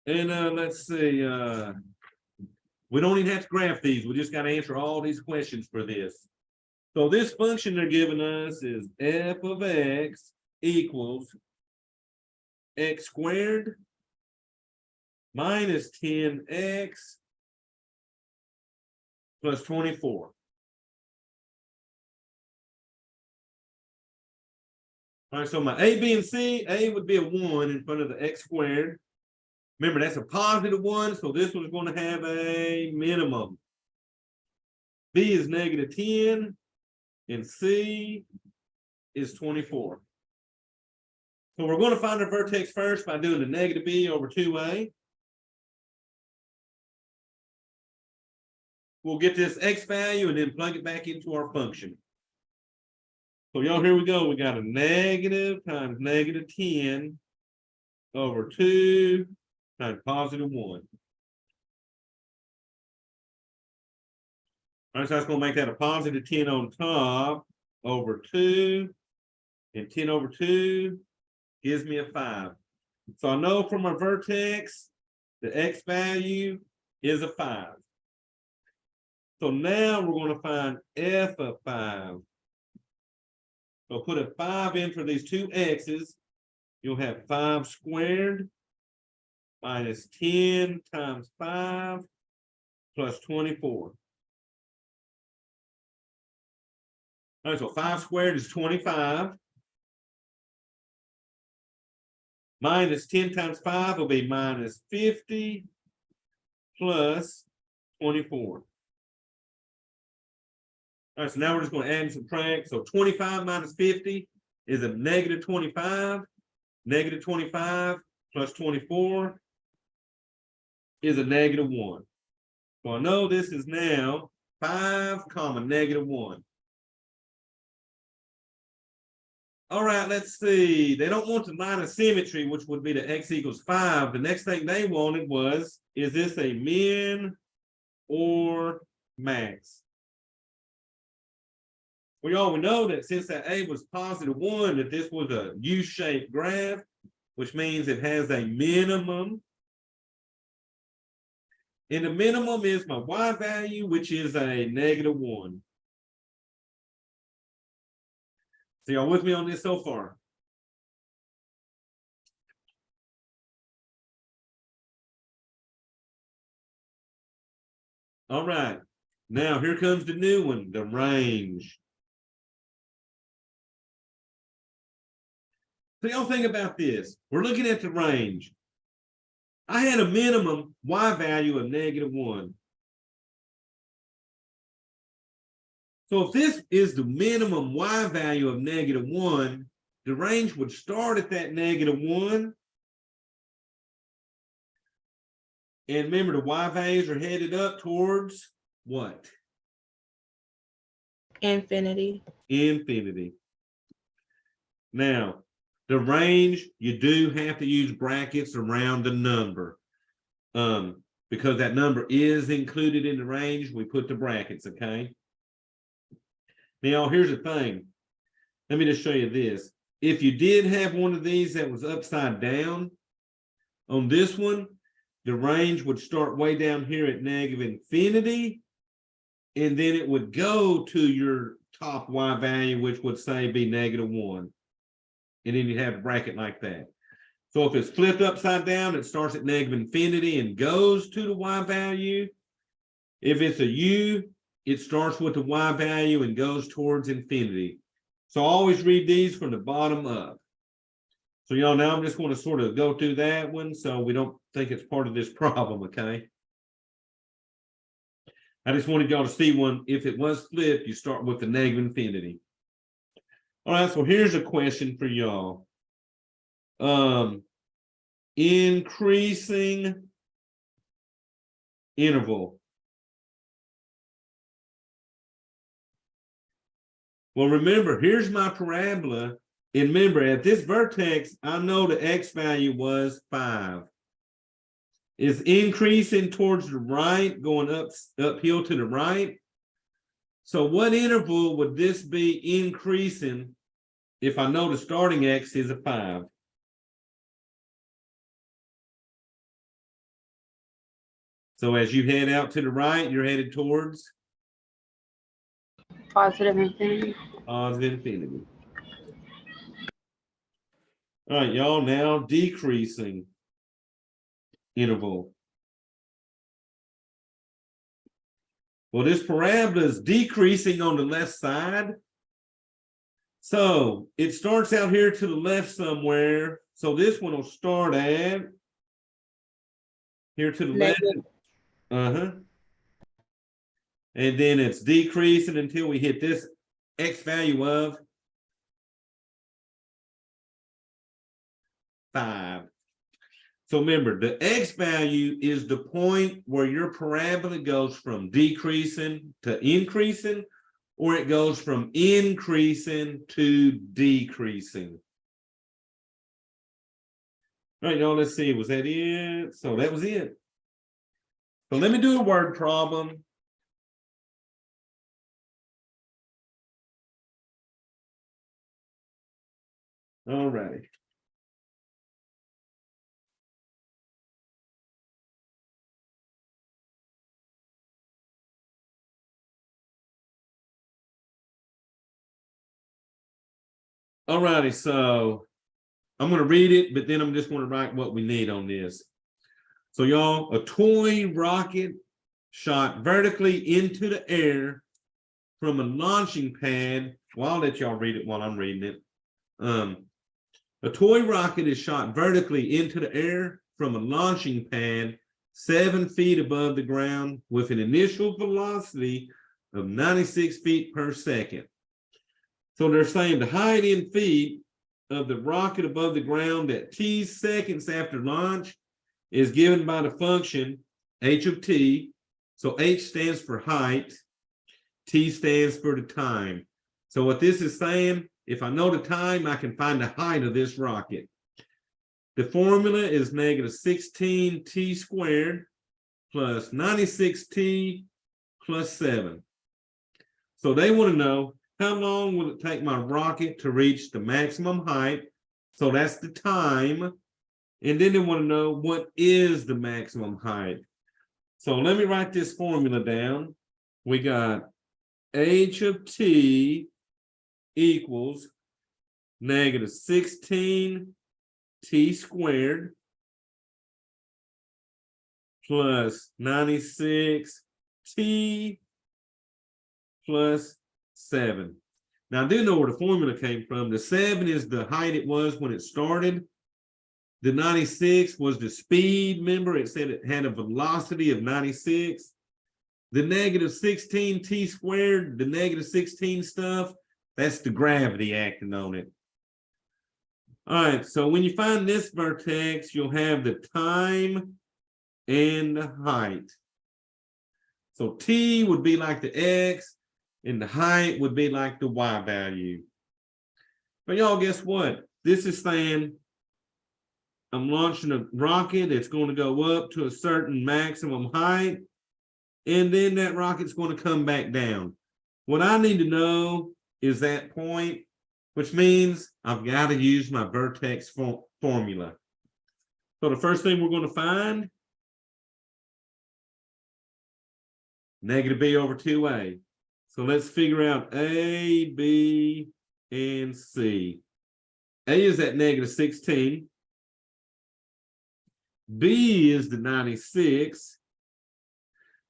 And let's see, we don't even have to graph these. We just got to answer all these questions for this. So this function they're giving us is f of x equals x squared minus 10x plus 24. All right, so my A, B, and C, A would be a 1 in front of the x squared. Remember, that's a positive 1, so this one's going to have a minimum. B is negative 10, and C is 24. So we're going to find our vertex first by doing the negative b over 2a. We'll get this x value and then plug it back into our function. So y'all, here we go. We got a negative times negative 10 over 2 times positive 1. All right, so that's going to make that a positive 10 on top over 2. And 10 over 2 gives me a 5. So I know from our vertex, the x value is a 5. So now we're going to find f of 5. So put a 5 in for these two x's. You'll have 5 squared minus 10 times 5 plus 24. All right, so 5 squared is 25. Minus 10 times 5 will be minus 50 plus 24. All right, so now we're just going to add and subtract. So 25 minus 50 is a negative 25. Negative 25 plus 24 is a negative 1. So I know this is now 5 comma negative 1. All right, let's see. They don't want the line of symmetry, which would be the x equals 5. The next thing they wanted was, is this a min or max? We know that since that a was positive 1, that this was a U-shaped graph, which means it has a minimum. And the minimum is my y value, which is a negative 1. So y'all with me on this so far? All right. Now here comes the new one, the range. So y'all think about this. We're looking at the range. I had a minimum y value of negative 1. So if this is the minimum y value of negative 1, the range would start at that negative 1. And remember, the y values are headed up towards what? Infinity. Infinity. Now, the range, you do have to use brackets around the number. Because that number is included in the range, we put the brackets, okay? Now, here's the thing. Let me just show you this. If you did have one of these that was upside down, on this one, the range would start way down here at negative infinity, and then it would go to your top y value, which would say be negative 1. And then you have a bracket like that. So if it's flipped upside down, it starts at negative infinity and goes to the y value. If it's a u, it starts with the y value and goes towards infinity. So always read these from the bottom up. So y'all, now I'm just going to sort of go through that one so we don't think it's part of this problem, okay? I just wanted y'all to see one. If it was flipped, you start with the negative infinity. All right, so here's a question for y'all. Increasing interval. Well, remember, here's my parabola. And remember, at this vertex, I know the x value was 5. It's increasing towards the right, going uphill to the right. So what interval would this be increasing if I know the starting x is a 5? So as you head out to the right, you're headed towards Positive infinity. positive infinity. All right, y'all, now decreasing interval. Well, this parabola is decreasing on the left side. So it starts out here to the left somewhere. So this one will start at here to the left. And then it's decreasing until we hit this x value of So remember, the x value is the point where your parabola goes from decreasing to increasing, or it goes from increasing to decreasing. All right, y'all, let's see. Was that it? So that was it. So let me do a word problem. All right. All righty, so I'm going to read it, but then I'm just going to write what we need on this. So y'all, a toy rocket shot vertically into the air from a launching pad. Well, I'll let y'all read it while I'm reading it. A toy rocket is shot vertically into the air from a launching pad 7 feet above the ground with an initial velocity of 96 feet per second. So they're saying the height in feet of the rocket above the ground at t seconds after launch is given by the function h of t. So h stands for height, t stands for the time. So what this is saying, if I know the time, I can find the height of this rocket. The formula is negative 16t squared plus 96t plus 7. So they want to know, how long will it take my rocket to reach the maximum height? So that's the time. And then they want to know, what is the maximum height? So let me write this formula down. We got h of t equals negative 16t squared plus 96t plus 7. Now I do know where the formula came from. The 7 is the height it was when it started. The 96 was the speed. Remember, it said it had a velocity of 96. The negative 16t squared, the negative 16 stuff, that's the gravity acting on it. All right, so when you find this vertex, you'll have the time and the height. So t would be like the x, and the height would be like the y value. But y'all, guess what? This is saying I'm launching a rocket. It's going to go up to a certain maximum height, and then that rocket's going to come back down. What I need to know is that point, which means I've got to use my vertex formula. So the first thing we're going to find, negative b over 2a. So let's figure out a, b, and c. A is at negative 16. B is the 96.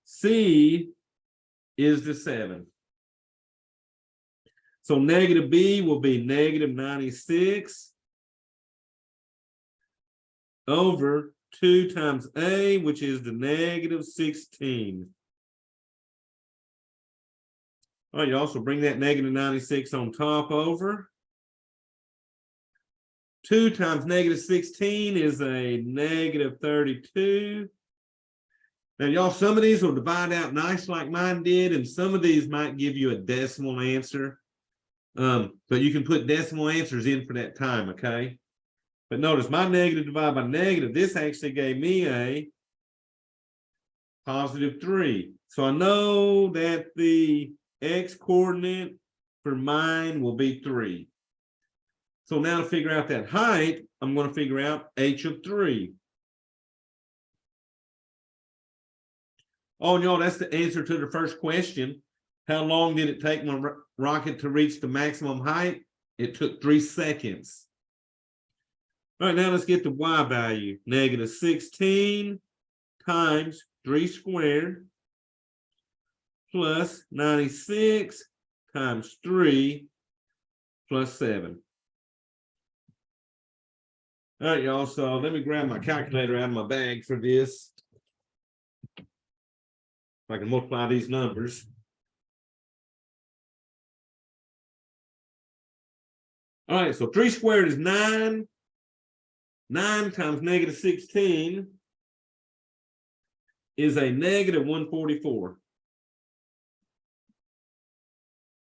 C is the 7. So negative b will be negative 96 over 2 times a, which is the negative 16. All right, you also bring that negative 96 on top over. 2 times negative 16 is a negative 32. Now, y'all, some of these will divide out nice like mine did, and some of these might give you a decimal answer. But you can put decimal answers in for that time, okay? But notice my negative divided by negative, this actually gave me a positive 3. So I know that the x coordinate for mine will be 3. So now to figure out that height, I'm going to figure out h of 3. Oh, y'all, that's the answer to the first question. How long did it take my rocket to reach the maximum height? It took 3 seconds. All right, now let's get the y value. Negative 16 times 3 squared plus 96 times 3 plus 7. All right, y'all, so let me grab my calculator out of my bag for this. If I can multiply these numbers. All right, so 3 squared is 9. 9 times negative 16 is a negative 144.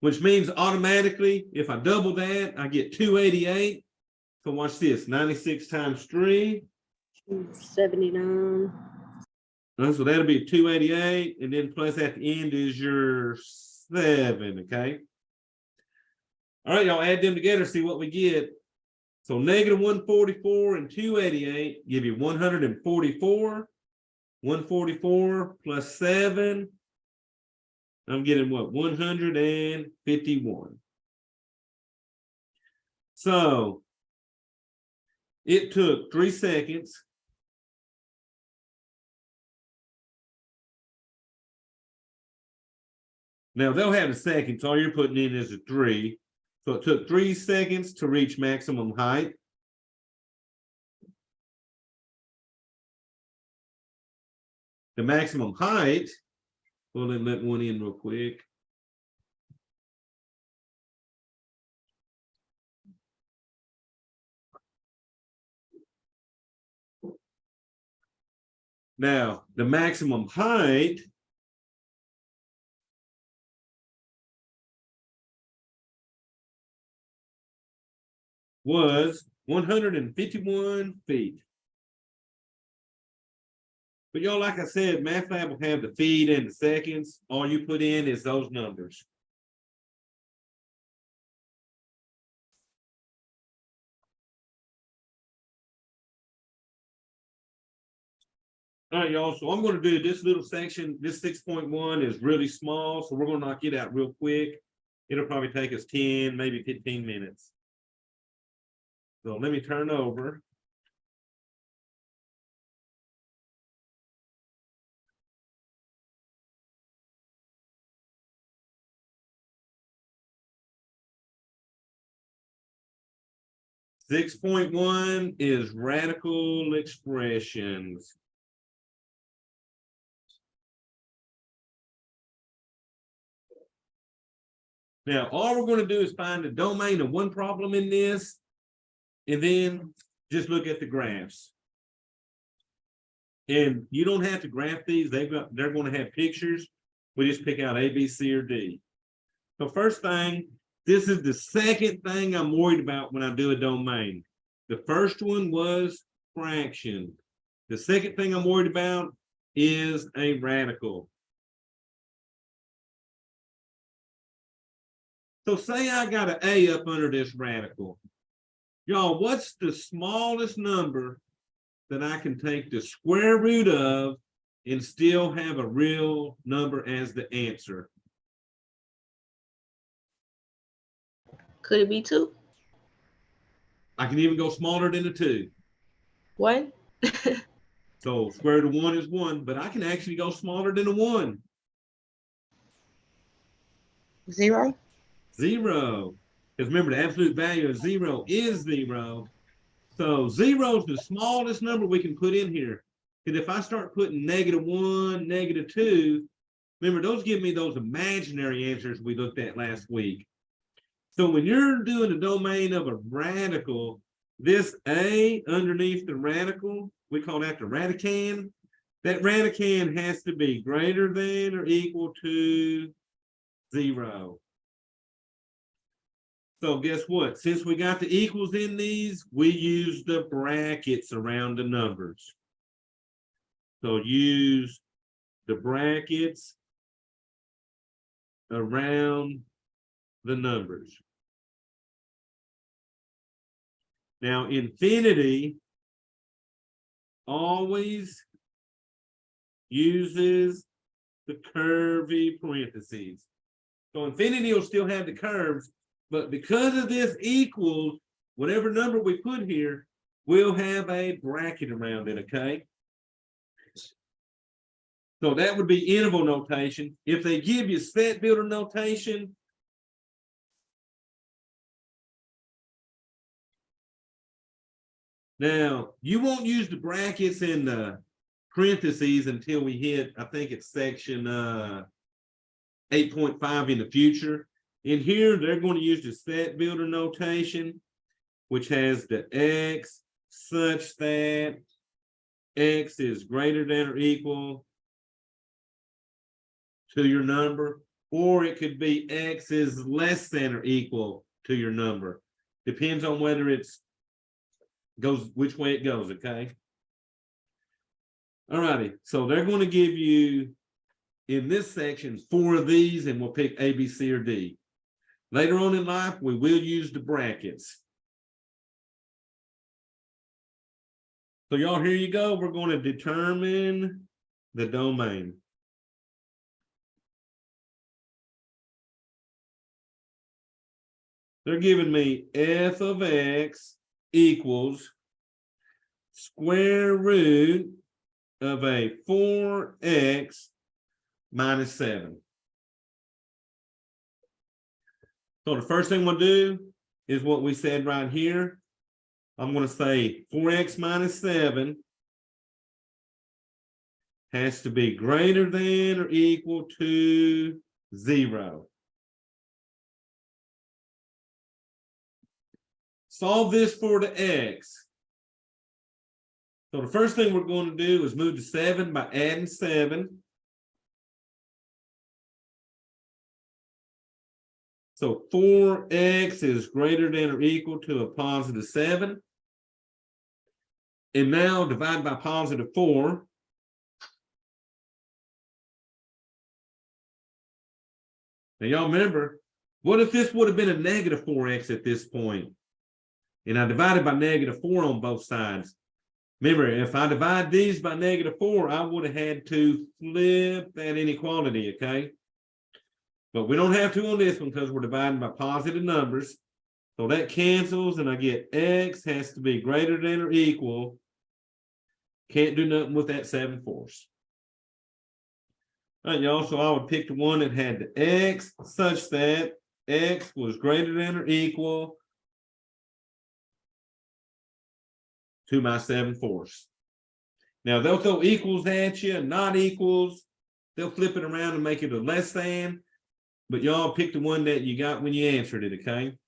Which means automatically, if I double that, I get 288. So watch this, 96 times 3. 279. So that'll be 288, and then plus at the end is your 7, okay? All right, y'all add them together, see what we get. So negative 144 and 288 give you 144. 144 plus 7. I'm getting what? 151. So it took 3 seconds. Now they'll have the seconds. All you're putting in is a 3. So it took 3 seconds to reach maximum height. The maximum height, well, then let one in real quick. Now, the maximum height was 151 feet. But y'all, like I said, MathLab will have the feet and the seconds. All you put in is those numbers. All right, y'all. So I'm going to do this little section. This 6.1 is really small, so we're going to knock it out real quick. It'll probably take us 10, maybe 15 minutes. So let me turn over. .1 is radical expressions. Now, all we're going to do is find the domain of one problem in this, and then just look at the graphs. And you don't have to graph these. They're going to have pictures. We just pick out A, B, C, or D. So first thing, this is the second thing I'm worried about when I do a domain. The first one was fraction. The second thing I'm worried about is a radical. So say I got an A up under this radical. Y'all, what's the smallest number that I can take the square root of and still have a real number as the answer? Could it be 2? I can even go smaller than a 2. 1? So square root of 1 is 1, but I can actually go smaller than a 1. 0? 0. Because remember, the absolute value of 0 is 0. So 0 is the smallest number we can put in here. Because if I start putting -1, -2, remember, those give me those imaginary answers we looked at last week. So when you're doing the domain of a radical, this A underneath the radical, we call that the radicand. That radicand has to be greater than or equal to 0. So guess what? Since we got the equals in these, we use the brackets around the numbers. So use the brackets around the numbers. Now, infinity always uses the curvy parentheses. So infinity will still have the curves, but because of this equals, whatever number we put here, we'll have a bracket around it, okay? So that would be interval notation. If they give you set builder notation, now you won't use the brackets and the parentheses until we hit, I think it's section 8.5 in the future. In here, they're going to use the set builder notation, which has the X such that X is greater than or equal to your number, or it could be X is less than or equal to your number. Depends on whether it's goes which way it goes, okay? All righty, so they're going to give you in this section 4 of these, and we'll pick A, B, C, or D. Later on in life, we will use the brackets. So y'all, here you go. We're going to determine the domain. They're giving me f of x equals square root of a 4x minus 7. So the first thing we'll do is what we said right here. I'm going to say 4x minus 7 has to be greater than or equal to 0. Solve this for the x. So the first thing we're going to do is move to 7 by adding 7. So 4x is greater than or equal to a positive 7. And now divide by positive 4. Now y'all remember, what if this would have been a negative 4x at this point? And I divided by negative 4 on both sides. Remember, if I divide these by negative 4, I would have had to flip that inequality, okay? But we don't have to on this one because we're dividing by positive numbers. So that cancels, and I get x has to be greater than or equal. Can't do nothing with that 7/4. All right, y'all, so I would pick the one that had the x such that x was greater than or equal to my 7/4. Now they'll throw equals at you, not equals. They'll flip it around and make it a less than. But y'all pick the one that you got when you answered it, okay?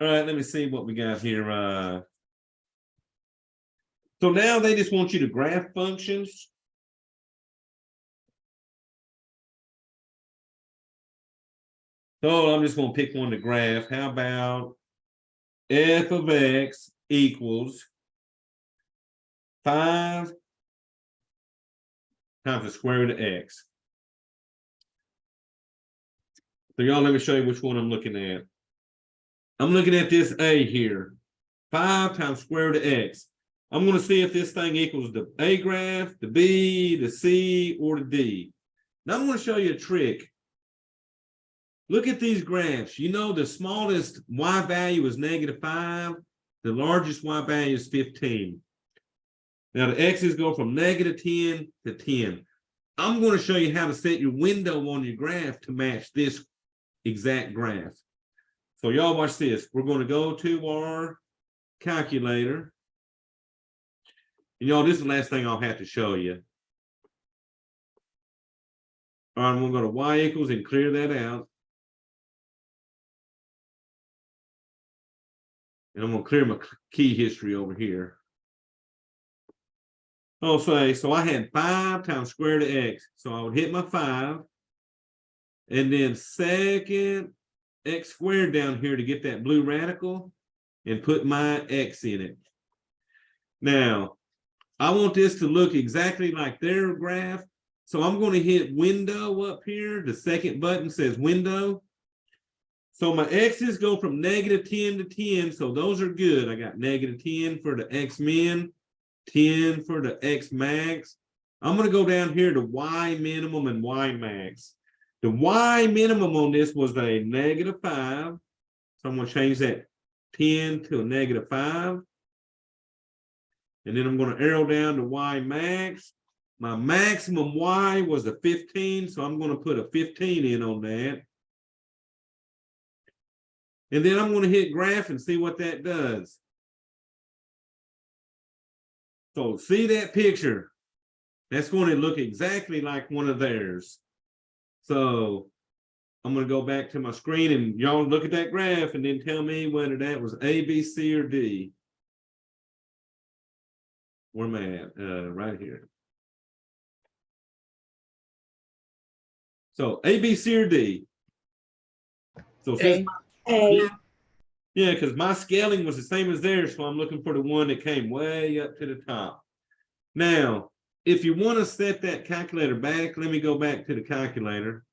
All right, let me see what we got here. So now they just want you to graph functions. So I'm just going to pick one to graph. How about f of x equals 5 times the square root of x. So y'all, let me show you which one I'm looking at. I'm looking at this a here. 5 times square root of x. I'm going to see if this thing equals the A graph, the B, the C, or the D. Now I'm going to show you a trick. Look at these graphs. You know the smallest y value is -5. The largest y value is 15. Now the x's go from -10 to 10. I'm going to show you how to set your window on your graph to match this exact graph. So y'all watch this. We're going to go to our calculator. And y'all, this is the last thing I'll have to show you. All right, I'm going to go to y equals and clear that out. And I'm going to clear my key history over here. I'll say, so I had 5 times square root of x. So I would hit my 5. And then second x squared down here to get that blue radical and put my x in it. Now, I want this to look exactly like their graph. So I'm going to hit window up here. The second button says window. So my x's go from -10 to 10. So those are good. I got -10 for the x min, 10 for the x max. I'm going to go down here to y minimum and y max. The y minimum on this was a -5. So I'm going to change that 10 to a -5. And then I'm going to arrow down to y max. My maximum y was a 15. So I'm going to put a 15 in on that. And then I'm going to hit graph and see what that does. So see that picture? That's going to look exactly like one of theirs. So I'm gonna go back to my screen and y'all look at that graph and then tell me whether that was A, B, C, or D. Where am I at? Right here. So A, B, C, or D. So since A. yeah, because my scaling was the same as theirs, so I'm looking for the one that came way up to the top. Now, if you want to set that calculator back, let me go back to the calculator.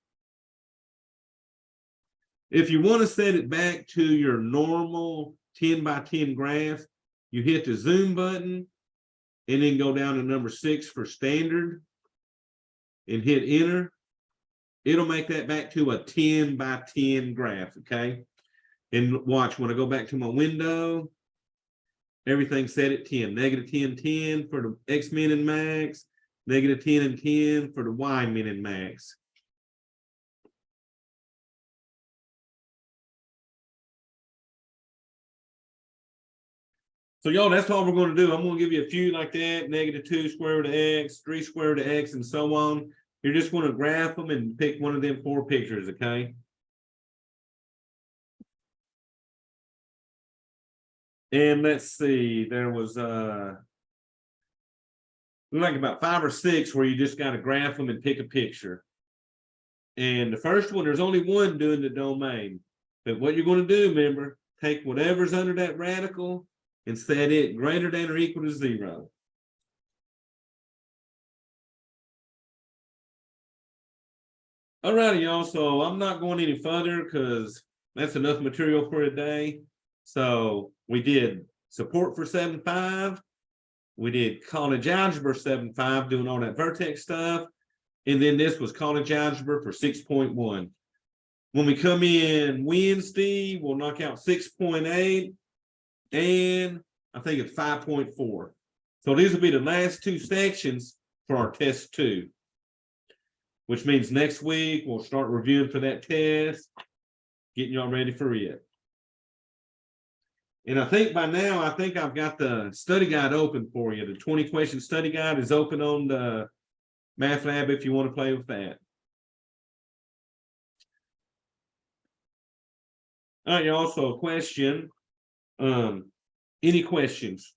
If you want to set it back to your normal 10 by 10 graph, you hit the zoom button and then go down to number 6 for standard and hit enter. It'll make that back to a 10 by 10 graph, okay? And watch, when I go back to my window, everything's set at 10, negative 10, 10 for the X min and max, negative 10 and 10 for the Y min and max. So y'all, that's all we're going to do. I'm going to give you a few like that, negative 2 square root of X, 3 square root of X, and so on. You're just going to graph them and pick one of them 4 pictures, okay? And let's see, there was like about 5 or 6 where you just got to graph them and pick a picture. And the first one, there's only one doing the domain. But what you're going to do, remember, take whatever's under that radical and set it greater than or equal to 0. All righty, y'all. So I'm not going any further because that's enough material for today. So we did support for 7.5. We did college algebra 7.5, doing all that vertex stuff. And then this was college algebra for 6.1. When we come in Wednesday, we'll knock out 6.8 and I think it's 5.4. So these will be the last 2 sections for our test 2, which means next week we'll start reviewing for that test, getting y'all ready for it. And I think by now, I think I've got the study guide open for you. The 20-question study guide is open on the Math Lab if you want to play with that. All right, y'all. So a question. Any questions?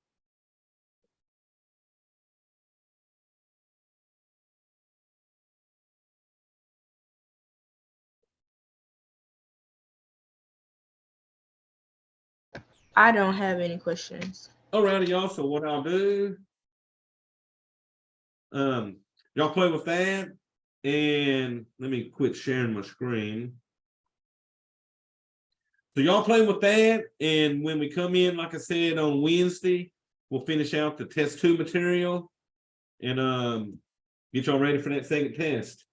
I don't have any questions. All righty, y'all. So what I'll do, y'all play with that, and let me quit sharing my screen. So y'all play with that, and when we come in, like I said, on Wednesday, we'll finish out the test 2 material and get y'all ready for that second test.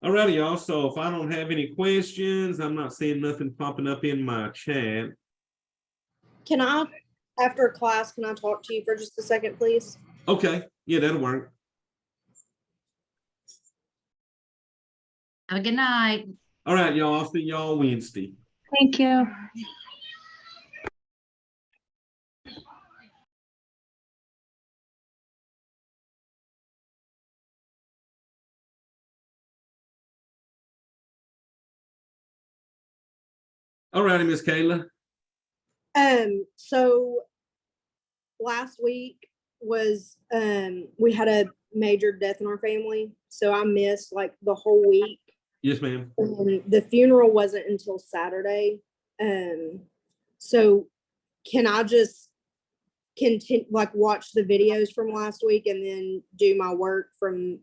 All righty, y'all. So if I don't have any questions, I'm not seeing nothing popping up in my chat. Can I, after class, can I talk to you for just a second, please? Okay, yeah, that'll work. Have a good night. All right, y'all. I'll see y'all Wednesday. Thank you. All righty, Miss Kayla. So last week was we had a major death in our family, so I missed like the whole week. Yes, ma'am. The funeral wasn't until Saturday. So can I just continue, like, watch the videos from last week and then do my work from?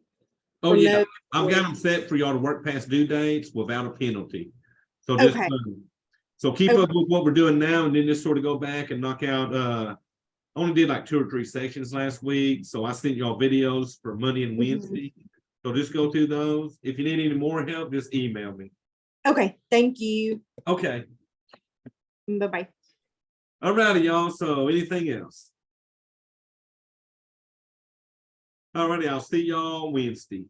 Oh, from yeah. those I've got them weeks? set for y'all to work past due dates without a penalty. So just Okay. so keep Okay. up with what we're doing now and then just sort of go back and knock out only did like 2 or 3 sections last week. So I sent y'all videos for Monday and Wednesday. So just go through those. If you need any more help, just email me. Okay. Thank you. Okay. Bye-bye. All righty, y'all. So anything else? All righty, I'll see y'all Wednesday.